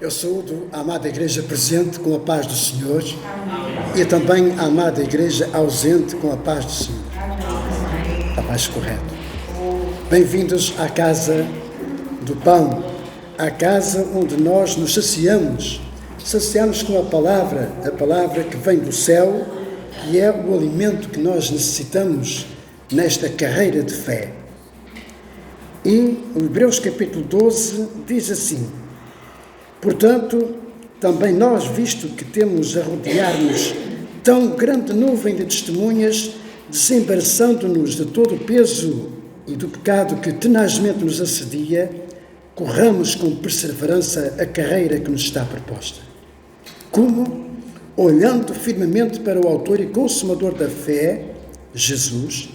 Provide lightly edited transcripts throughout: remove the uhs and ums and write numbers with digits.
Eu saúdo a amada Igreja presente com a paz do Senhor e também a amada Igreja ausente com a paz do Senhor. Está mais correto. Bem-vindos à casa do pão, à casa onde nós nos saciamos com a palavra que vem do céu, que é o alimento que nós necessitamos nesta carreira de fé. E o Hebreus capítulo 12 diz assim: portanto, também nós, visto que temos a rodear-nos tão grande nuvem de testemunhas, desembaraçando-nos de todo o peso e do pecado que tenazmente nos assedia, corramos com perseverança a carreira que nos está proposta. Como? Olhando firmemente para o autor e consumador da fé, Jesus,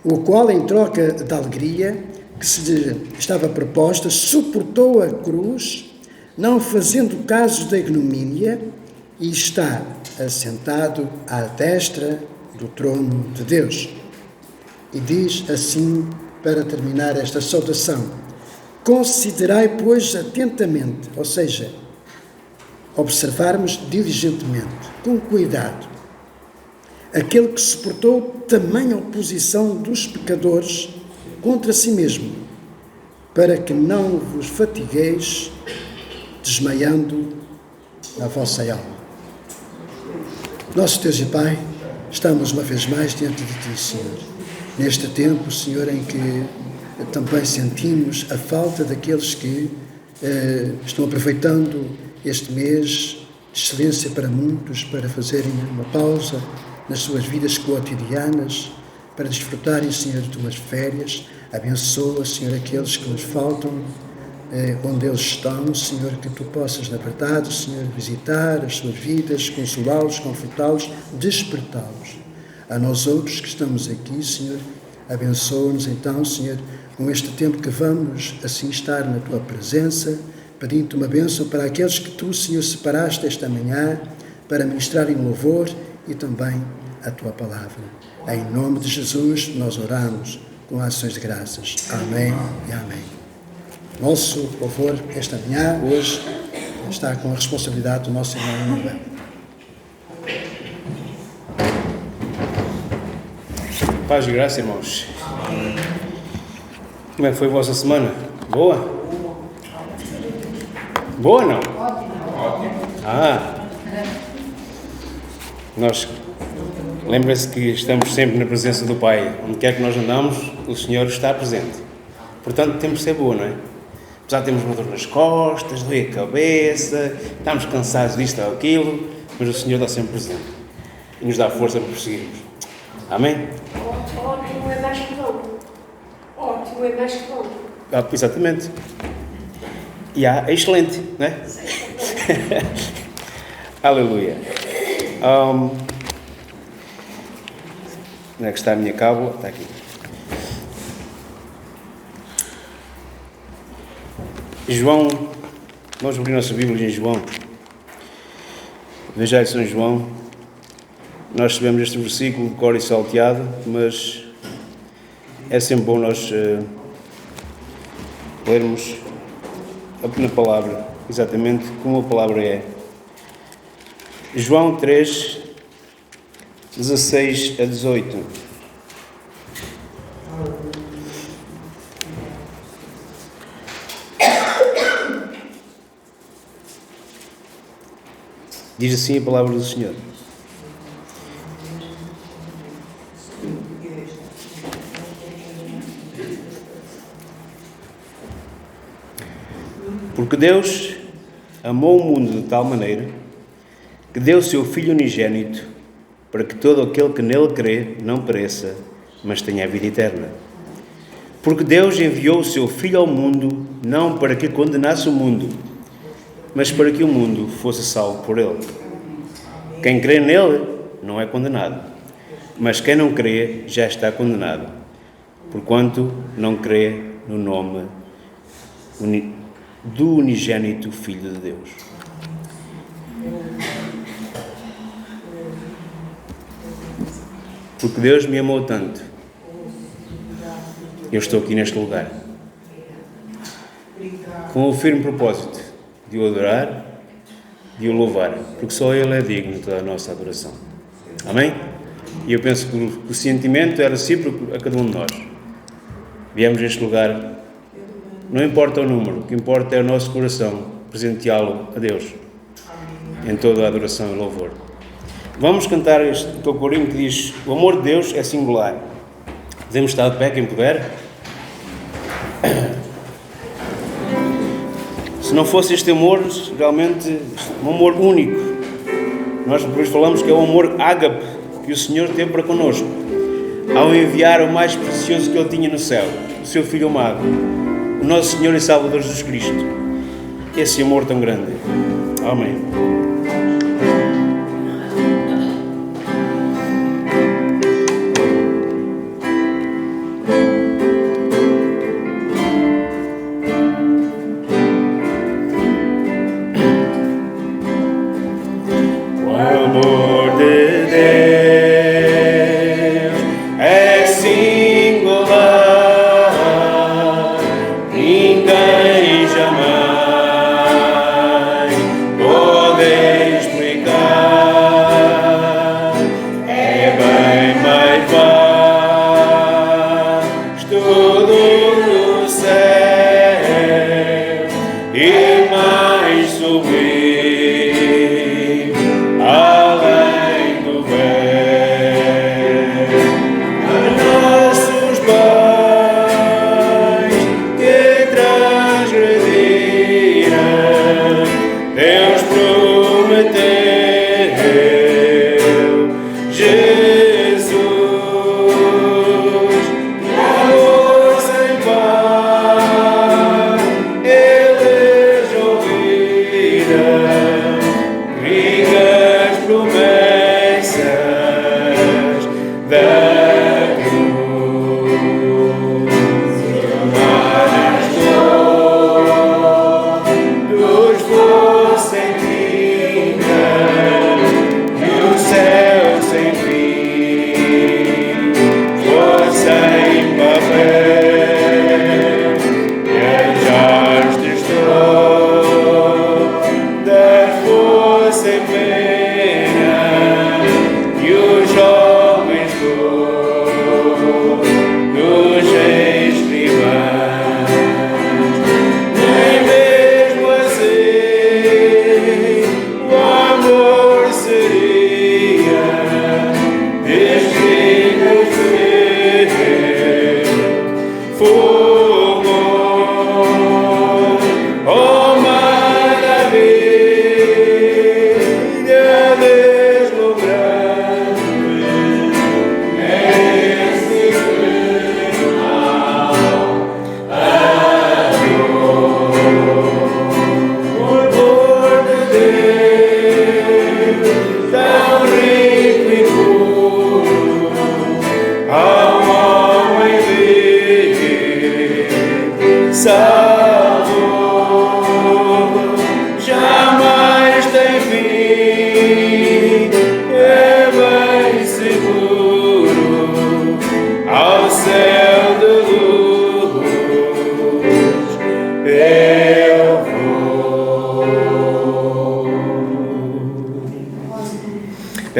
o qual, em troca da alegria que se lhe estava proposta, suportou a cruz, não fazendo caso da ignomínia, e está assentado à destra do trono de Deus. E diz assim, para terminar esta saudação: considerai, pois, atentamente, ou seja, observarmos diligentemente, com cuidado, aquele que suportou tamanha oposição dos pecadores contra si mesmo, para que não vos fatigueis desmaiando na vossa alma. Nosso Deus e Pai, estamos uma vez mais diante de Ti, Senhor, neste tempo, Senhor, em que também sentimos a falta daqueles que estão aproveitando este mês de excelência para muitos, para fazerem uma pausa nas suas vidas cotidianas, para desfrutarem, Senhor, de Tuas férias. Abençoa, Senhor, aqueles que nos faltam, onde eles estão, Senhor, que Tu possas, na verdade, Senhor, visitar as suas vidas, consolá-los, confortá-los, despertá-los. A nós outros que estamos aqui, Senhor, abençoa-nos então, Senhor, com este tempo que vamos assim estar na Tua presença, pedindo-te uma bênção para aqueles que Tu, Senhor, separaste esta manhã para ministrarem louvor e também a Tua palavra. Em nome de Jesus nós oramos com ações de graças. Amém e amém. Nosso louvor esta manhã, hoje, está com a responsabilidade do nosso irmão Manuel. Paz e graça, irmãos. Como é que foi a vossa semana? Boa? Boa, não? Nós, lembrem-se que estamos sempre na presença do Pai. Onde quer que nós andamos, o Senhor está presente. Portanto, temos de ser boa, não é? Apesar de termos uma dor nas costas, doer a cabeça, estamos cansados disto ou aquilo, mas o Senhor está sempre presente e nos dá força para prosseguirmos. Amém? Ótimo é mais que bom. Ótimo é mais que bom. Exatamente. E é excelente, não é? Aleluia. Onde é que está a minha cábula? Está aqui. João, vamos abrir nossa Bíblia em João. Evangelho de São João. Nós sabemos este versículo de cor e salteado, mas é sempre bom nós lermos na palavra, exatamente como a palavra é. João 3, 16 a 18. Diz assim a palavra do Senhor. Porque Deus amou o mundo de tal maneira que deu o seu Filho unigênito para que todo aquele que nele crê não pereça, mas tenha a vida eterna. Porque Deus enviou o seu Filho ao mundo não para que condenasse o mundo, mas para que o mundo fosse salvo por ele. Quem crê nele não é condenado, mas quem não crê já está condenado, porquanto não crê no nome do unigênito Filho de Deus. Porque Deus me amou tanto, eu estou aqui neste lugar, com o firme propósito de o adorar de o louvar, porque só Ele é digno de toda a nossa adoração. Amém? E eu penso que o sentimento é recíproco a cada um de nós. Viemos a este lugar, não importa o número, o que importa é o nosso coração, presenteá-lo a Deus, em toda a adoração e louvor. Vamos cantar este corinho que diz: o amor de Deus é singular. Podemos estar de pé, quem puder. Se não fosse este amor, realmente, um amor único, nós depois falamos que é o amor ágape que o Senhor teve para connosco, ao enviar o mais precioso que Ele tinha no céu, o seu Filho amado, o nosso Senhor e Salvador Jesus Cristo. Esse amor tão grande. Amém.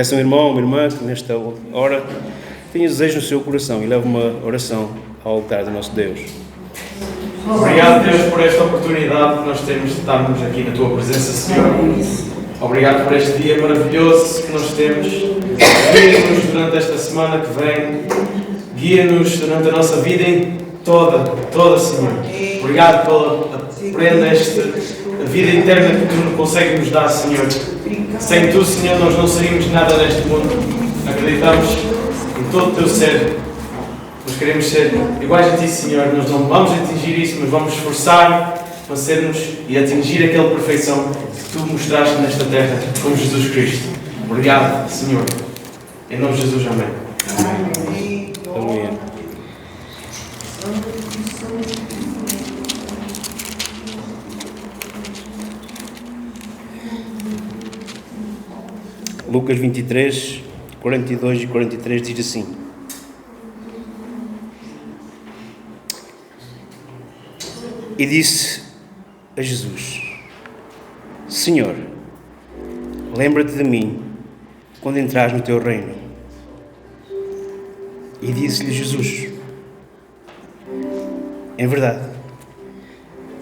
Peço a um irmão, uma irmã que nesta hora tenha desejo no seu coração e leve uma oração ao altar do nosso Deus. Obrigado, Deus, por esta oportunidade que nós temos de estarmos aqui na Tua presença, Senhor. Obrigado por este dia maravilhoso que nós temos. Guia-nos durante esta semana que vem. Guia-nos durante a nossa vida toda, Senhor. Obrigado pela prenda, esta vida eterna que Tu consegues nos dar, Senhor. Sem Tu, Senhor, nós não seríamos nada neste mundo. Acreditamos em todo o Teu ser. Nós queremos ser iguais a Ti, Senhor. Nós não vamos atingir isso, mas vamos esforçar para sermos e atingir aquela perfeição que Tu mostraste nesta terra, como Jesus Cristo. Obrigado, Senhor. Em nome de Jesus, amém. Aleluia. Lucas 23, 42 e 43 diz assim: E disse a Jesus: Senhor, lembra-te de mim quando entrares no teu reino. E disse-lhe Jesus: em verdade,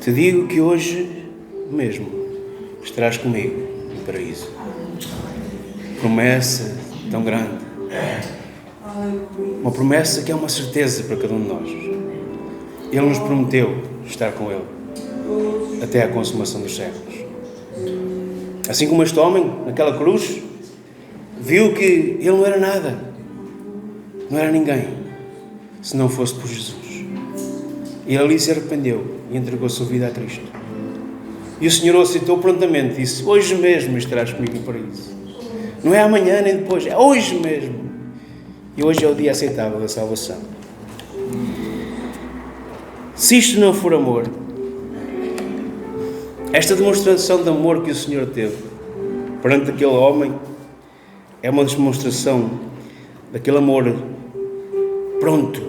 te digo que hoje mesmo estarás comigo no paraíso. Promessa tão grande. Uma promessa que é uma certeza para cada um de nós. Ele nos prometeu estar com Ele até à consumação dos séculos. Assim como este homem, naquela cruz, viu que ele não era nada, não era ninguém, se não fosse por Jesus. E ele ali se arrependeu e entregou a sua vida a Cristo. E o Senhor o aceitou prontamente, disse: hoje mesmo estarás comigo no paraíso. Não é amanhã nem depois, é hoje mesmo. E hoje é o dia aceitável da salvação. Se isto não for amor, esta demonstração de amor que o Senhor teve perante aquele homem é uma demonstração daquele amor pronto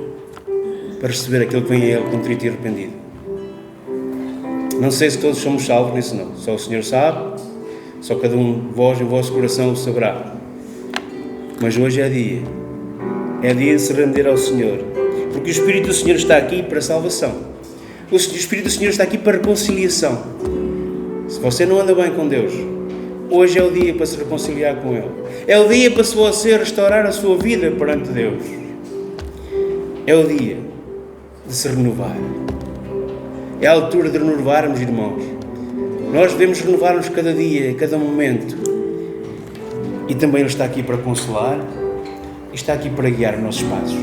para receber aquele que vem a Ele contrito e arrependido. Não sei se todos somos salvos nisso, não. Só o Senhor sabe, só cada um de vós em vosso coração o saberá. Mas hoje é dia de se render ao Senhor, porque o Espírito do Senhor está aqui para salvação. O Espírito do Senhor está aqui para reconciliação. Se você não anda bem com Deus, hoje é o dia para se reconciliar com Ele. É o dia para você restaurar a sua vida perante Deus. É o dia de se renovar. É a altura de renovarmos, irmãos. Nós devemos renovar-nos cada dia, cada momento. E também Ele está aqui para consolar e está aqui para guiar os nossos passos.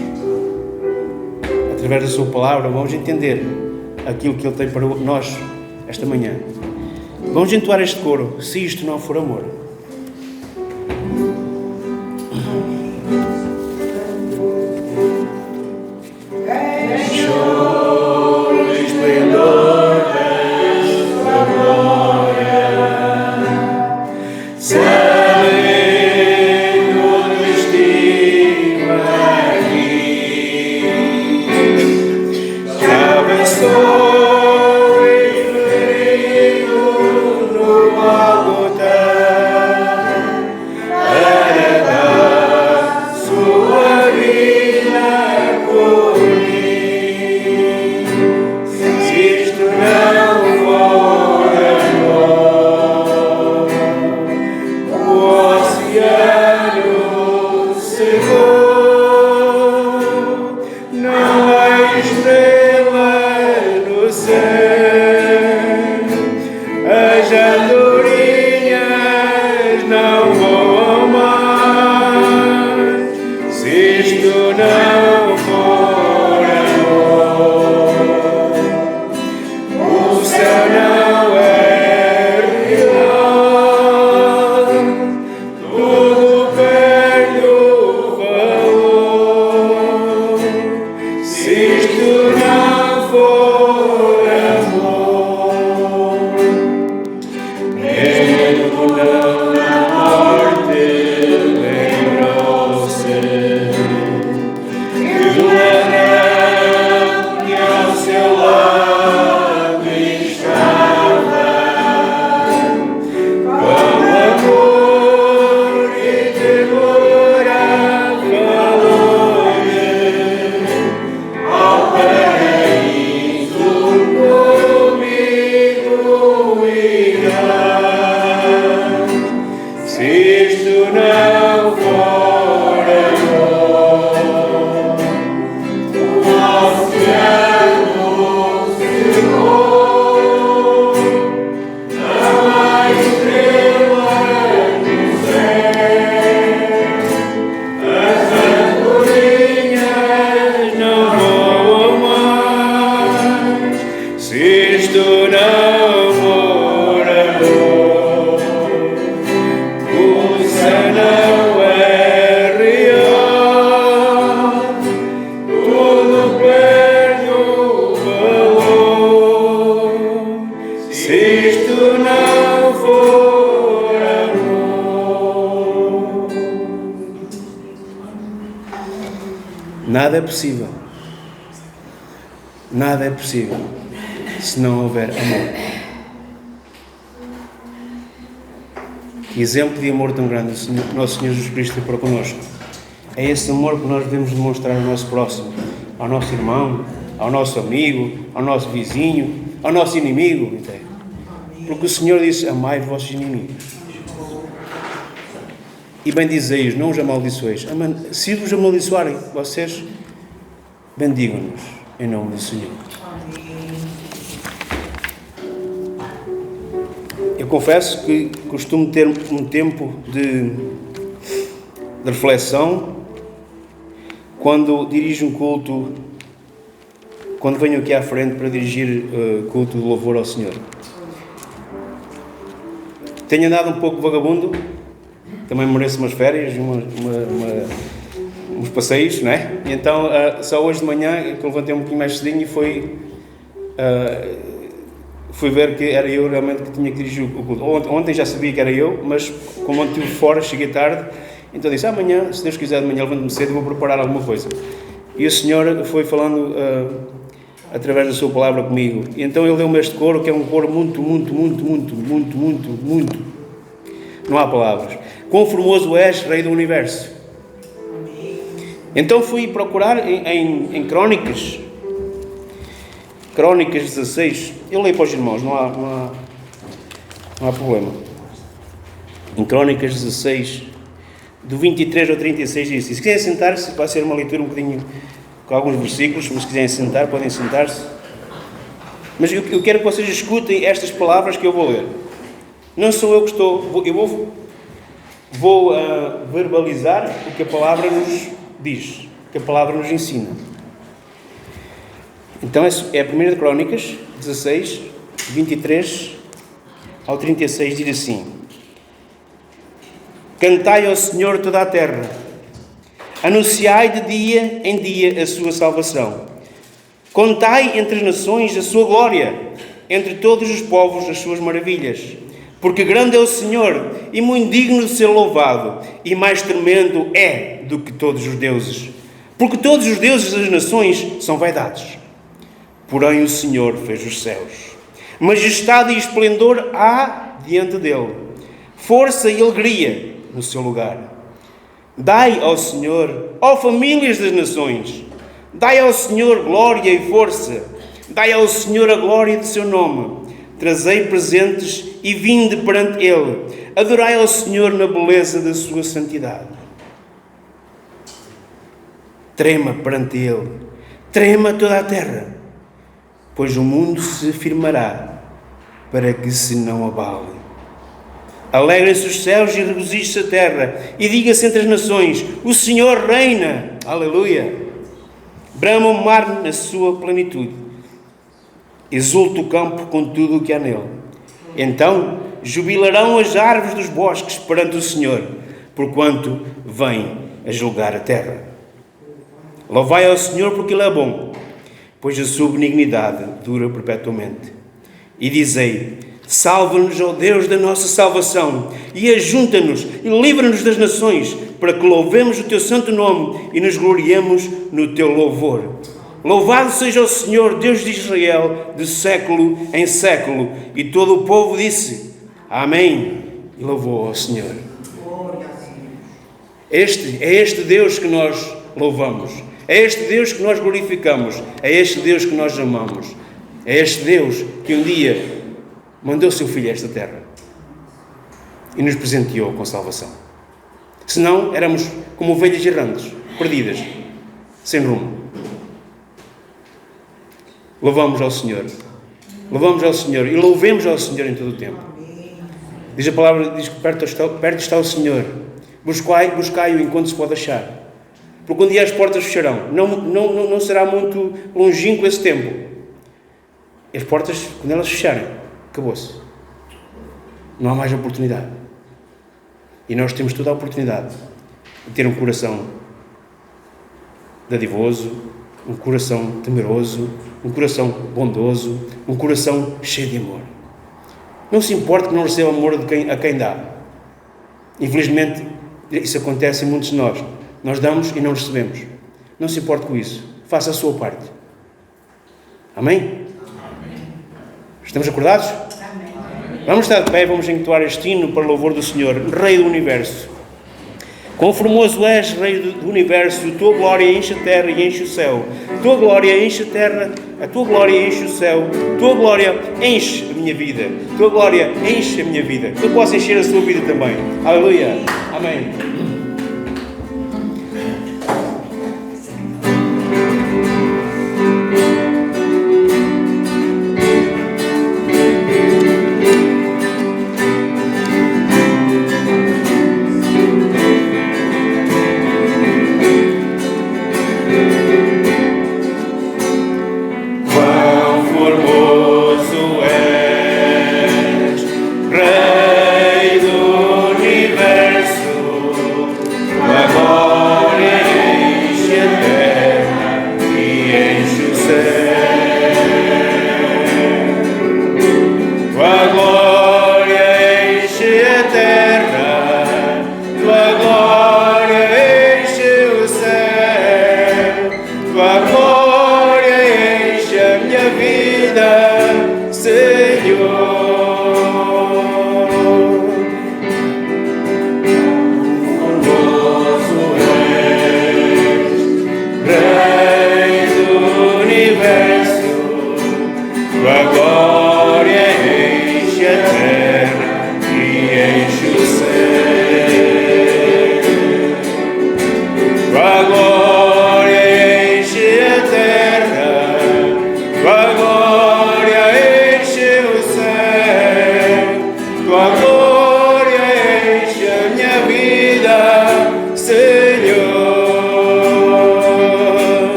Através da sua palavra vamos entender aquilo que Ele tem para nós esta manhã. Vamos entoar este coro: se isto não for amor. Nada é possível. Nada é possível se não houver amor. exemplo de amor tão grande o nosso Senhor Jesus Cristo tem para connosco. É esse amor que nós devemos demonstrar ao nosso próximo, ao nosso irmão, ao nosso amigo, ao nosso vizinho, ao nosso inimigo. Porque o Senhor disse: amai os vossos inimigos e bendizei-os, não os amaldiçoeis. Se vos amaldiçoarem, vocês bendigam-nos em nome do Senhor. Eu confesso que costumo ter um tempo de reflexão quando dirijo um culto, quando venho aqui à frente para dirigir culto de louvor ao Senhor. Tenho andado um pouco vagabundo, também mereço umas férias, uns passeios, não é? E então, só hoje de manhã, que levantei um pouquinho mais cedinho e fui ver que era eu realmente que tinha que dirigir o culto. Ontem já sabia que era eu, mas como ontem estive fora, cheguei tarde, então disse: amanhã, se Deus quiser, de manhã levanto-me cedo e vou preparar alguma coisa. E o Senhor foi falando através da sua palavra comigo. E então Ele deu-me este coro, que é um coro muito. Não há palavras. Quão formoso és, Rei do Universo. Então fui procurar em Crónicas 16. Eu leio para os irmãos, não há problema. Em Crónicas 16, do 23 ao 36, diz: se quiserem sentar-se, vai ser uma leitura um bocadinho com alguns versículos, mas se quiserem sentar, podem sentar-se. Mas eu quero que vocês escutem estas palavras que eu vou ler. Não sou eu que estou... Eu vou verbalizar o que a palavra nos diz, o que a palavra nos ensina. Então é a 1 Crónicas 16, 23 ao 36, diz assim: cantai ao Senhor toda a terra, anunciai de dia em dia a sua salvação, contai entre as nações a sua glória, entre todos os povos as suas maravilhas. Porque grande é o Senhor e muito digno de ser louvado, e mais tremendo é do que todos os deuses. Porque todos os deuses das nações são vaidades. Porém o Senhor fez os céus. Majestade e esplendor há diante dele. Força e alegria no seu lugar. Dai ao Senhor, ó famílias das nações, dai ao Senhor glória e força. Dai ao Senhor a glória de seu nome. Trazei presentes e vinde perante Ele. Adorai ao Senhor na beleza da sua santidade. Trema perante Ele. Trema toda a terra. Pois o mundo se firmará para que se não abale. Alegrem-se os céus e regozije-se a terra. E diga-se entre as nações: o Senhor reina. Aleluia. Brama o mar na sua plenitude. Exulta o campo com tudo o que há nele. Então jubilarão as árvores dos bosques perante o Senhor, porquanto vem a julgar a terra. Louvai ao Senhor porque Ele é bom, pois a sua benignidade dura perpetuamente. E dizei: salva-nos, ó Deus da nossa salvação, e ajunta-nos e livra-nos das nações, para que louvemos o teu santo nome e nos gloriemos no teu louvor. Louvado seja o Senhor, Deus de Israel, de século em século. E todo o povo disse: amém. E louvou ao Senhor. É este Deus que nós louvamos. É este Deus que nós glorificamos. É este Deus que nós amamos. É este Deus que um dia mandou o seu Filho a esta terra e nos presenteou com salvação. Senão éramos como ovelhas errantes, perdidas, sem rumo. Louvamos ao Senhor. Louvamos ao Senhor e louvemos ao Senhor em todo o tempo. Diz a palavra, diz que perto está o Senhor. Buscai-o enquanto se pode achar. Porque um dia as portas fecharão. Não será muito longínquo esse tempo. As portas, quando elas fecharem, acabou-se. Não há mais oportunidade. E nós temos toda a oportunidade de ter um coração dadivoso, um coração temeroso, um coração bondoso, um coração cheio de amor. Não se importa que não receba amor a quem dá. Infelizmente, isso acontece em muitos de nós. Nós damos e não recebemos. Não se importe com isso. Faça a sua parte. Amém? Estamos acordados? Amém. Vamos estar de pé, vamos entoar este hino para o louvor do Senhor, Rei do Universo. Quão formoso és, Rei do Universo, tua glória enche a terra e enche o céu. Tua glória enche a terra, a tua glória enche o céu. Tua glória enche a minha vida. Tua glória enche a minha vida. Que eu possa encher a sua vida também. Aleluia. Amém.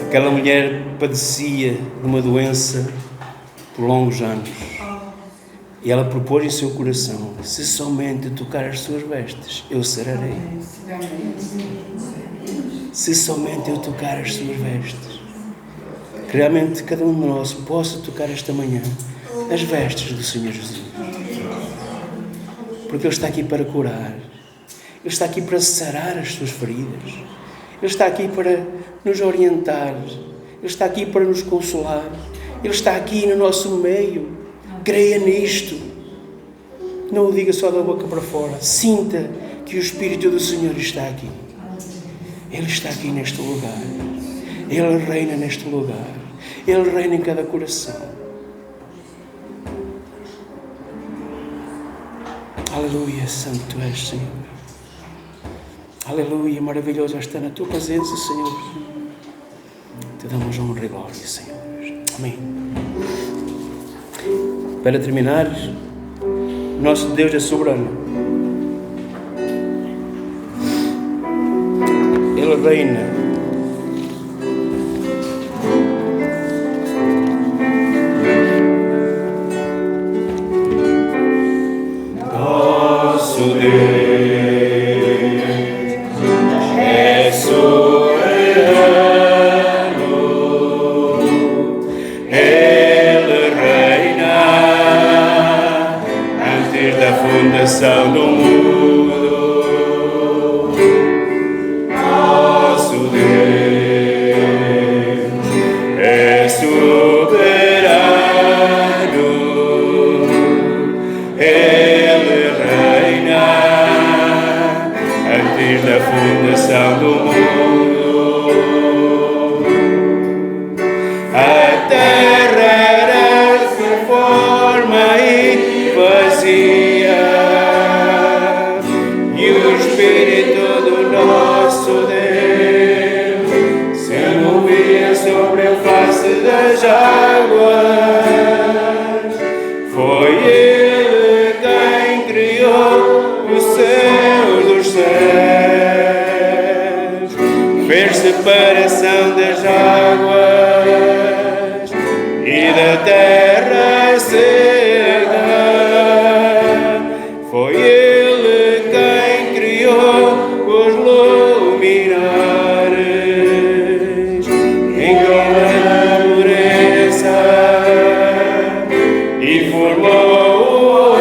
Aquela mulher padecia de uma doença por longos anos. E ela propôs em seu coração: se somente tocar as suas vestes, eu sararei. Se somente eu tocar as suas vestes. Que realmente cada um de nós possa tocar esta manhã as vestes do Senhor Jesus. Porque Ele está aqui para curar. Ele está aqui para sarar as suas feridas. Ele está aqui para nos orientar. Ele está aqui para nos consolar. Ele está aqui no nosso meio. Creia nisto. Não o diga só da boca para fora. Sinta que o Espírito do Senhor está aqui. Ele está aqui neste lugar. Ele reina neste lugar. Ele reina em cada coração. Aleluia, santo tu és, Senhor. Aleluia, maravilhoso é estar na tua presença, Senhor. Te damos honra e glória, Senhor. Amém. Para terminar, nosso Deus é soberano. Ele reina. Fundação do mundo, nosso Deus é soberano, Ele reina antes da fundação do mundo. A terra era sem forma e vazia. Das águas, foi Ele quem criou o céu dos céus, fez separação das águas e da terra seca. Foi Ele quem criou os luminares em e formou o homem.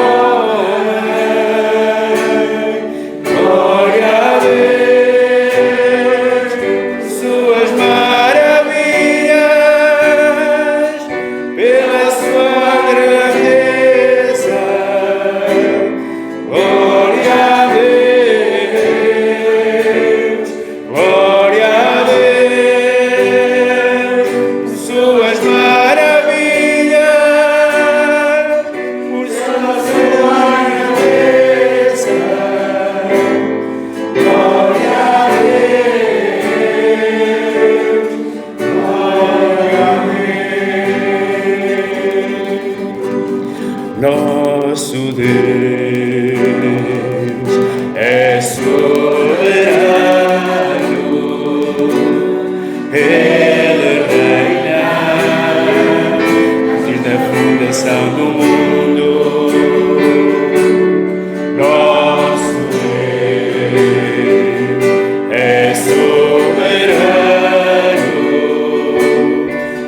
Glória a Deus, suas maravilhas, pela sua grandeza. Glória a Deus, glória a Deus, suas maravilhas. Nosso Deus é soberano, Ele reina antes da fundação do mundo. Nosso Deus é soberano,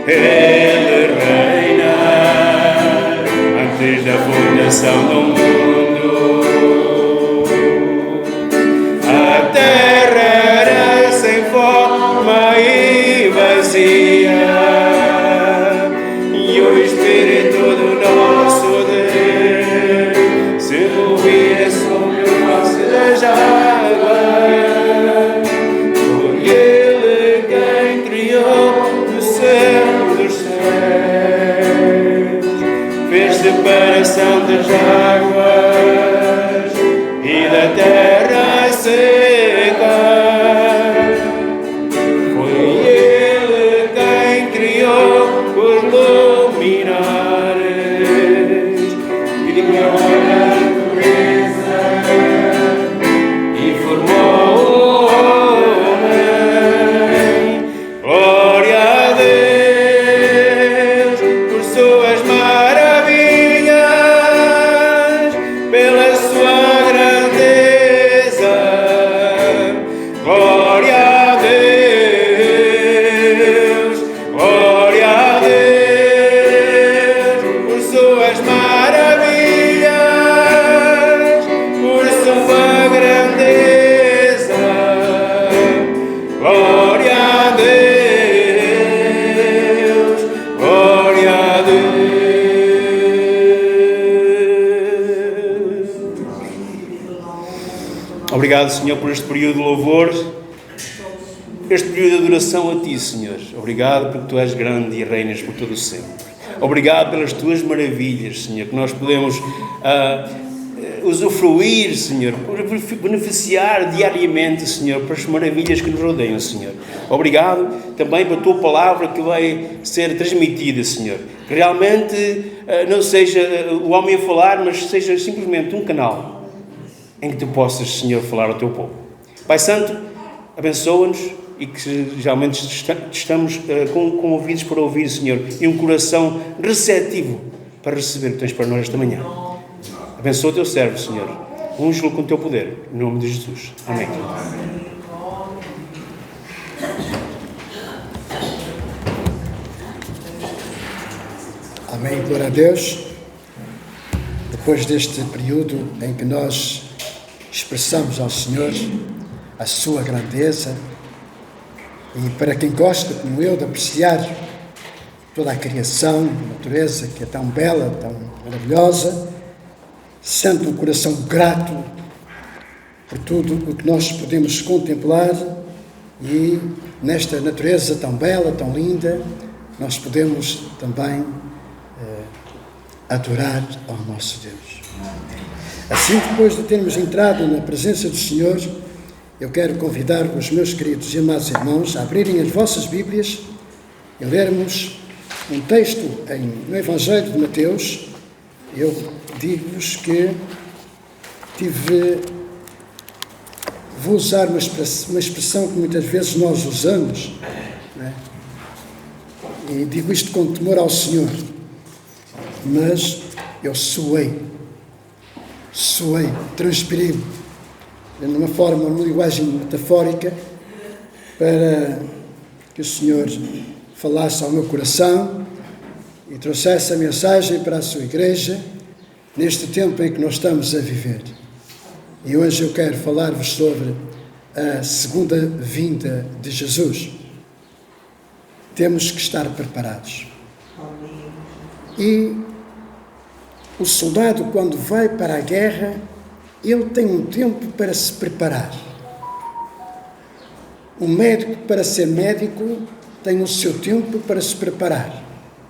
Ele reina antes da fundação do mundo. A terra era sem forma e vazia, e o Espírito do nosso Deus se movia sobre a face das águas. Foi Ele quem criou o céu dos céus, fez separação das águas e da terra seca. Foi Ele quem criou os luminares e criou a natureza e formou o homem. Glória a Deus por suas maravilhas, pela sua grandeza. Glória a Deus, glória a Deus por suas maravilhas. Obrigado, Senhor, por este período de louvor, este período de adoração a Ti, Senhor. Obrigado porque Tu és grande e reinas por todo o sempre. Obrigado pelas Tuas maravilhas, Senhor, que nós podemos usufruir, Senhor, beneficiar diariamente, Senhor, pelas maravilhas que nos rodeiam, Senhor. Obrigado também pela Tua palavra que vai ser transmitida, Senhor. Que realmente não seja o homem a falar, mas seja simplesmente um canal em que Tu possas, Senhor, falar ao Teu povo. Pai Santo, abençoa-nos e que realmente estamos com ouvidos para ouvir, Senhor, e um coração receptivo para receber o que Tens para nós esta manhã. Abençoa o Teu servo, Senhor. Unge-lo com o Teu poder. Em nome de Jesus. Amém. Amém. Glória a Deus. Depois deste período em que nós expressamos ao Senhor a Sua grandeza, e para quem gosta, como eu, de apreciar toda a criação, a natureza que é tão bela, tão maravilhosa, sente um coração grato por tudo o que nós podemos contemplar, e nesta natureza tão bela, tão linda, nós podemos também adorar ao nosso Deus. Assim, depois de termos entrado na presença do Senhor, eu quero convidar os meus queridos e amados irmãos a abrirem as vossas Bíblias e lermos um texto no Evangelho de Mateus. Eu digo-vos que vou usar uma expressão que muitas vezes nós usamos, né? E digo isto com temor ao Senhor, mas eu suei, transpirei, numa linguagem metafórica, para que o Senhor falasse ao meu coração e trouxesse a mensagem para a sua igreja neste tempo em que nós estamos a viver. E hoje eu quero falar-vos sobre a segunda vinda de Jesus. Temos que estar preparados. E o soldado, quando vai para a guerra, ele tem um tempo para se preparar. O médico, para ser médico, tem o seu tempo para se preparar.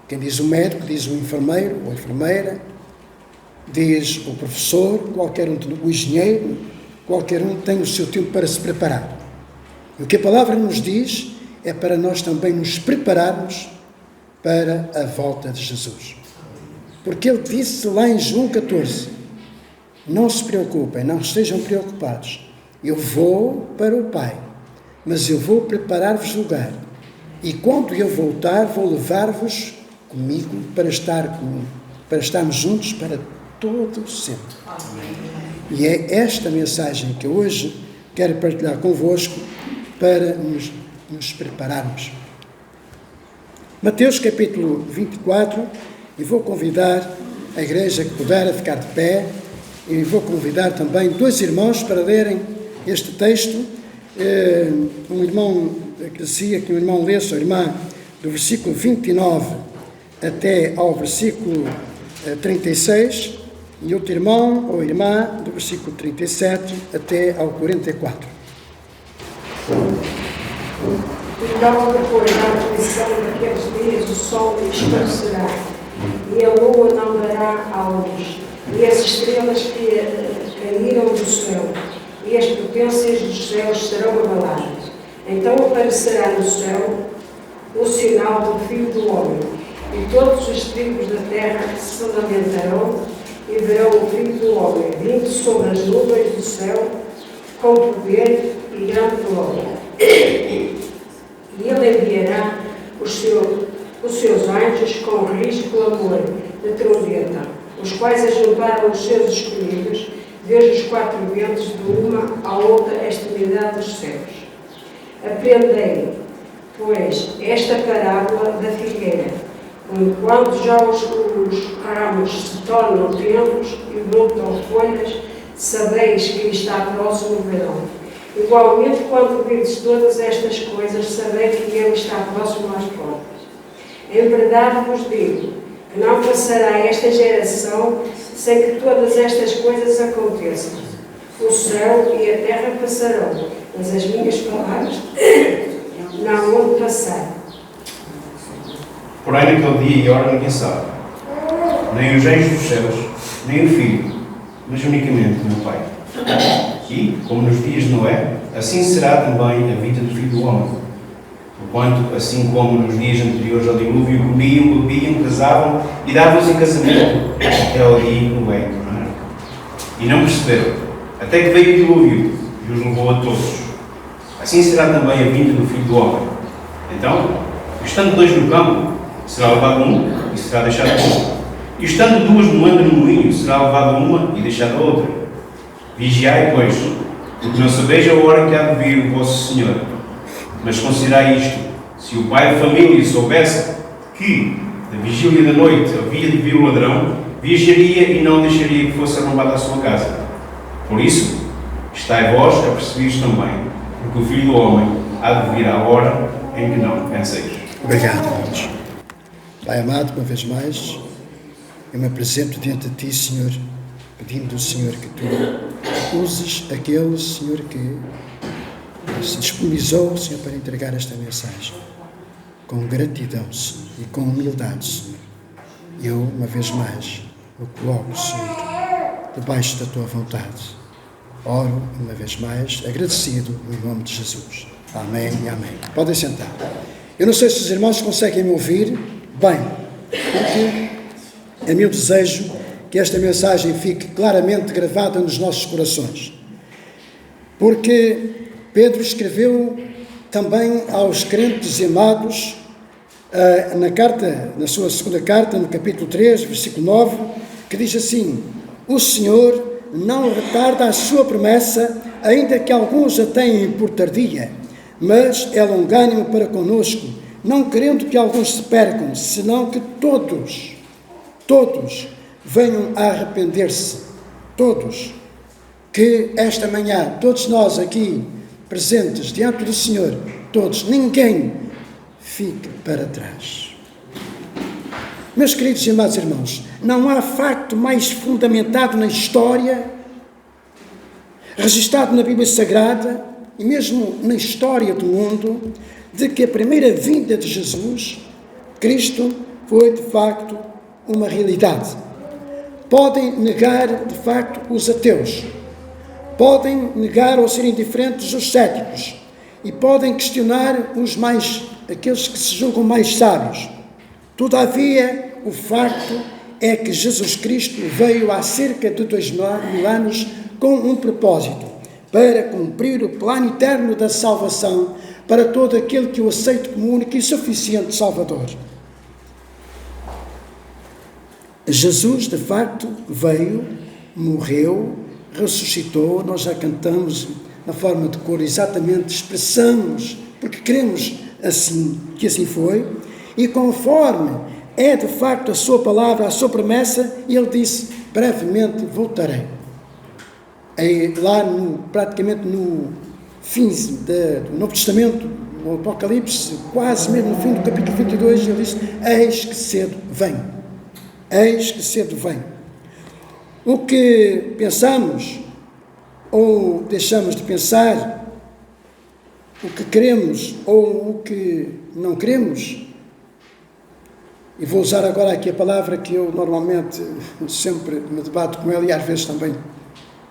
Quem diz o médico, diz o enfermeiro ou enfermeira, diz o professor, qualquer um, o engenheiro, qualquer um tem o seu tempo para se preparar. E o que a palavra nos diz é para nós também nos prepararmos para a volta de Jesus. Porque ele disse lá em João 14, não se preocupem, não estejam preocupados, eu vou para o Pai, mas eu vou preparar-vos lugar, e quando eu voltar vou levar-vos comigo para estarmos juntos para todo o sempre. E é esta mensagem que eu hoje quero partilhar convosco para nos prepararmos. Mateus capítulo 24, e vou convidar a igreja que puder a ficar de pé, e vou convidar também dois irmãos para lerem este texto. Um irmão que dizia que um irmão lesse, ou irmã, do versículo 29 até ao versículo 36, e outro irmão ou irmã do versículo 37 até ao 44. Então, depois da aflição daqueles dias, o sol escurecerá, e a lua não dará à luz, e as estrelas que caíram do céu, e as potências dos céus serão abaladas. Então aparecerá no céu o sinal do Filho do Homem, e todos os tribos da terra se lamentarão e verão o Filho do Homem vindo sobre as nuvens do céu com poder e grande glória. E ele enviará os seus anjos com rijo e clamor de trombeta, os quais ajuntaram os seus escolhidos desde os quatro ventos de uma à outra extremidade dos céus. Aprendei, pois, esta parábola da figueira. Enquanto já os ramos se tornam tenros e brotam folhas, sabeis que está próximo o verão. Igualmente, quando virdes todas estas coisas, sabeis que ele está próximo às portas. Em verdade vos digo que não passará esta geração sem que todas estas coisas aconteçam. O céu e a terra passarão, mas as minhas palavras não vão passar. Porém, naquele dia e hora ninguém sabe, nem os anjos dos céus, nem o Filho, mas unicamente o meu Pai. E, como nos dias de Noé, assim será também a vida do Filho do Homem. Porquanto, assim como nos dias anteriores ao dilúvio, comiam, bebiam, casavam e davam-se em casamento, até ao dia em que o veio tornar. E não perceberam, até que veio o dilúvio e os levou a todos. Assim será também a vinda do Filho do Homem. Então, estando dois no campo, será levado um e será deixado outro. E estando duas moendo no moinho, será levada uma e deixada outra. Vigiai, pois, porque não sabeis a hora em que há de vir o vosso Senhor. Mas considerai isto: se o pai de família soubesse que, na vigília da noite, havia de vir o ladrão, vigiaria e não deixaria que fosse arrombada a sua casa. Por isso, estai vós a perceber também, porque o Filho do Homem há de vir à hora em que não penseis. Obrigado, Deus. Pai amado, uma vez mais, eu me apresento diante de Ti, Senhor, pedindo ao Senhor que Tu uses aquele, Senhor, que se disponibilizou, Senhor, para entregar esta mensagem com gratidão, Senhor, e com humildade, Senhor. Eu, uma vez mais, o coloco, Senhor, debaixo da Tua vontade. Oro, uma vez mais, agradecido no nome de Jesus. Amém e amém. Podem sentar. Eu não sei se os irmãos conseguem me ouvir bem, porque é meu desejo que esta mensagem fique claramente gravada nos nossos corações. Porque Pedro escreveu também aos crentes amados na sua segunda carta, no capítulo 3, versículo 9, que diz assim: o Senhor não retarda a sua promessa, ainda que alguns a tenham por tardia, mas é longânimo para conosco, não querendo que alguns se percam, senão que todos venham a arrepender-se. Todos. Que esta manhã, todos nós aqui presentes diante do Senhor, todos, ninguém fique para trás. Meus queridos e amados irmãos, não há facto mais fundamentado na história, registado na Bíblia Sagrada e mesmo na história do mundo, de que a primeira vinda de Jesus, Cristo, foi de facto uma realidade. Podem negar de facto os ateus, podem negar ou ser indiferentes os céticos e podem questionar aqueles que se julgam mais sábios. Todavia, o facto é que Jesus Cristo veio há cerca de 2000 anos com um propósito, para cumprir o plano eterno da salvação para todo aquele que o aceite como único e suficiente Salvador. Jesus, de facto, veio, morreu, ressuscitou. Nós já cantamos na forma de cor, exatamente, expressamos, porque queremos assim, que assim foi, e conforme é de facto a sua palavra, a sua promessa, ele disse: brevemente voltarei. Lá praticamente no fim do Novo Testamento, no Apocalipse, quase mesmo no fim do capítulo 22, ele diz: eis que cedo vem. Eis que cedo vem. O que pensamos ou deixamos de pensar, o que queremos ou o que não queremos, e vou usar agora aqui a palavra que eu normalmente sempre me debato com ela e às vezes também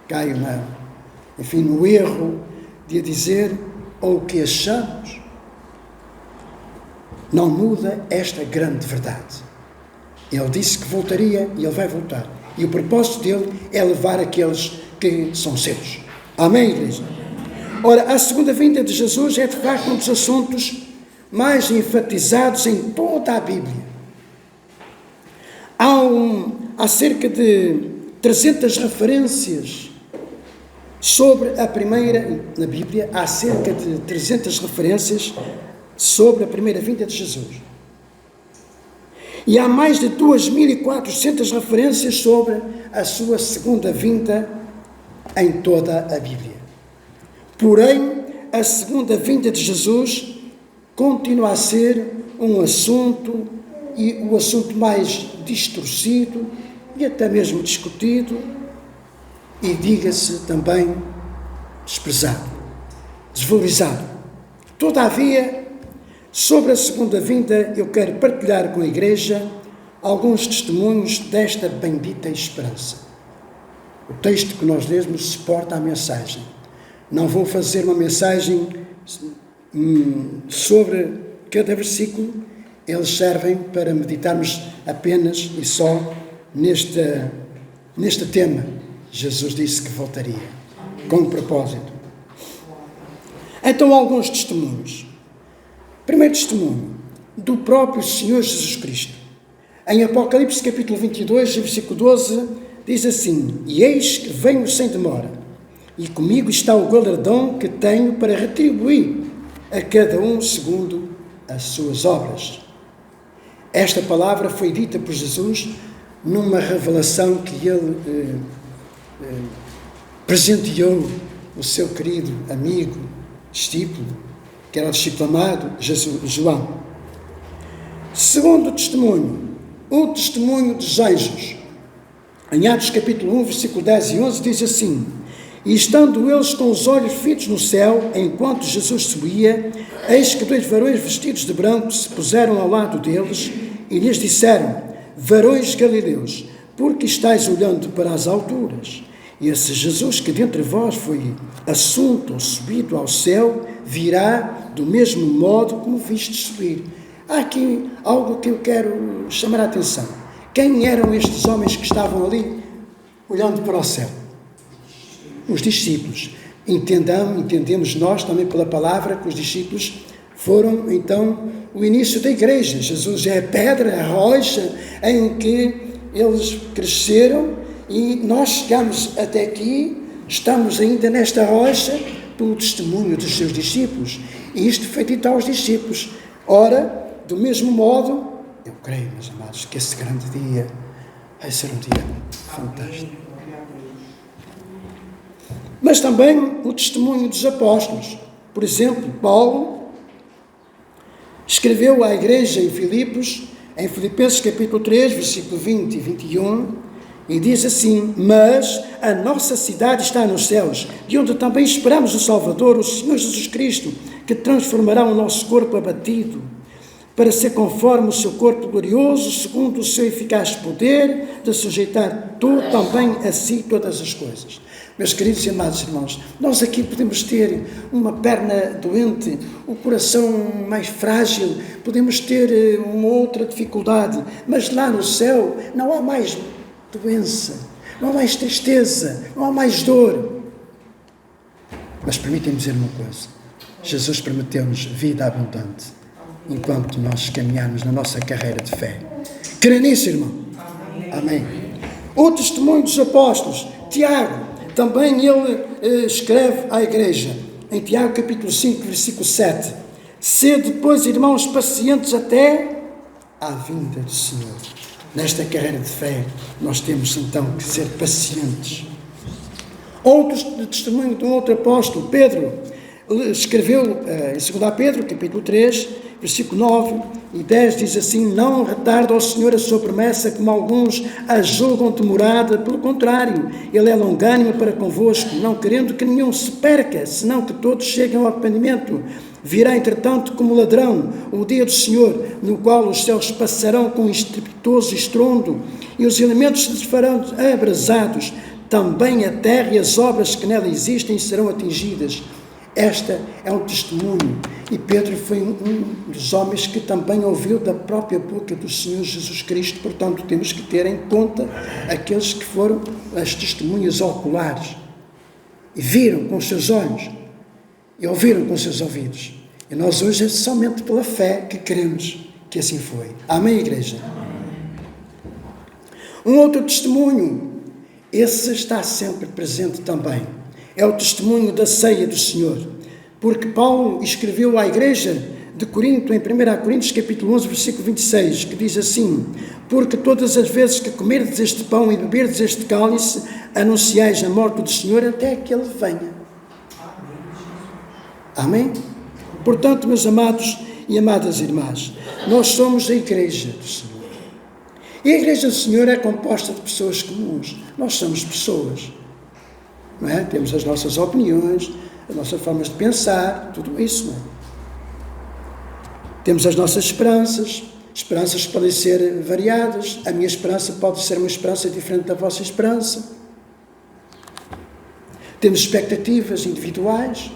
caio no erro de a dizer, ou o que achamos, não muda esta grande verdade. Ele disse que voltaria e ele vai voltar. E o propósito dele é levar aqueles que são seus. Amém, igreja? Ora, a segunda vinda de Jesus é de facto um dos assuntos mais enfatizados em toda a Bíblia. Há cerca de 300 referências sobre a primeira, na Bíblia, há cerca de 300 referências sobre a primeira vinda de Jesus. E há mais de 2.400 referências sobre a sua segunda vinda em toda a Bíblia. Porém, a segunda vinda de Jesus continua a ser um assunto, e o assunto mais distorcido e até mesmo discutido, e, diga-se também, desprezado, desvalorizado. Todavia, sobre a segunda vinda, eu quero partilhar com a Igreja alguns testemunhos desta bendita esperança. O texto que nós lemos suporta a mensagem. Não vou fazer uma mensagem sobre cada versículo, eles servem para meditarmos apenas e só neste tema. Jesus disse que voltaria, com um propósito. Então, alguns testemunhos. Primeiro testemunho, do próprio Senhor Jesus Cristo. Em Apocalipse capítulo 22, versículo 12, diz assim: E eis que venho sem demora, e comigo está o galardão que tenho para retribuir a cada um segundo as suas obras. Esta palavra foi dita por Jesus numa revelação que ele presenteou o seu querido amigo, discípulo, que era o discípulo amado, João. Segundo testemunho, o testemunho dos anjos. Em Atos capítulo 1, versículo 10 e 11, diz assim: E estando eles com os olhos fitos no céu, enquanto Jesus subia, eis que 2 varões vestidos de branco se puseram ao lado deles e lhes disseram: Varões galileus, por que estáis olhando para as alturas? Esse Jesus que dentre vós foi assunto ou subido ao céu, virá do mesmo modo como vistes subir. Há aqui algo que eu quero chamar a atenção. Quem eram estes homens que estavam ali olhando para o céu? Os discípulos. Entendemos nós também pela palavra que os discípulos foram então o início da igreja. Jesus é a pedra, a rocha em que eles cresceram e nós chegamos até aqui, estamos ainda nesta rocha pelo testemunho dos seus discípulos. E isto foi dito aos discípulos. Ora, do mesmo modo, eu creio, meus amados, que esse grande dia vai ser um dia fantástico. Mas também o testemunho dos apóstolos. Por exemplo, Paulo escreveu à igreja em Filipos, em Filipenses capítulo 3, versículo 20 e 21, e diz assim: Mas a nossa cidade está nos céus, de onde também esperamos o Salvador, o Senhor Jesus Cristo, que transformará o nosso corpo abatido, para ser conforme o seu corpo glorioso, segundo o seu eficaz poder, de sujeitar também a si todas as coisas. Meus queridos e amados irmãos, nós aqui podemos ter uma perna doente, o coração mais frágil, podemos ter uma outra dificuldade, mas lá no céu não há mais doença, não há mais tristeza, não há mais dor. Mas permitem-me dizer uma coisa: Jesus prometeu-nos vida abundante enquanto nós caminharmos na nossa carreira de fé. Crê nisso, irmão? Amém. O testemunho dos apóstolos, Tiago, também ele escreve à igreja, em Tiago capítulo 5, versículo 7, sede, pois, irmãos, pacientes até à vinda do Senhor. Nesta carreira de fé, nós temos então que ser pacientes. Outro testemunho de um outro apóstolo, Pedro, escreveu em 2 Pedro, capítulo 3, versículo 9 e 10, diz assim: Não retarda ao Senhor a sua promessa, como alguns a julgam demorada, pelo contrário, Ele é longânimo para convosco, não querendo que nenhum se perca, senão que todos cheguem ao arrependimento. Virá, entretanto, como ladrão o dia do Senhor, no qual os céus passarão com estrepitoso estrondo, e os elementos se farão abrasados, também a terra e as obras que nela existem serão atingidas. Esta é um testemunho, e Pedro foi um dos homens que também ouviu da própria boca do Senhor Jesus Cristo. Portanto, temos que ter em conta aqueles que foram as testemunhas oculares e viram com os seus olhos e ouviram com os seus ouvidos. E nós hoje é somente pela fé que queremos que assim foi. Amém, igreja? Um outro testemunho, esse está sempre presente também, é o testemunho da ceia do Senhor, porque Paulo escreveu à igreja de Corinto, em 1 Coríntios capítulo 11, versículo 26, que diz assim: Porque todas as vezes que comerdes este pão e beberdes este cálice, anunciais a morte do Senhor até que Ele venha. Amém? Portanto, meus amados e amadas irmãs, nós somos a igreja do Senhor. E a igreja do Senhor é composta de pessoas comuns. Nós somos pessoas. não é? Temos as nossas opiniões, as nossas formas de pensar, tudo isso, não é? Temos as nossas esperanças podem ser variadas. A minha esperança pode ser uma esperança diferente da vossa esperança. Temos expectativas individuais.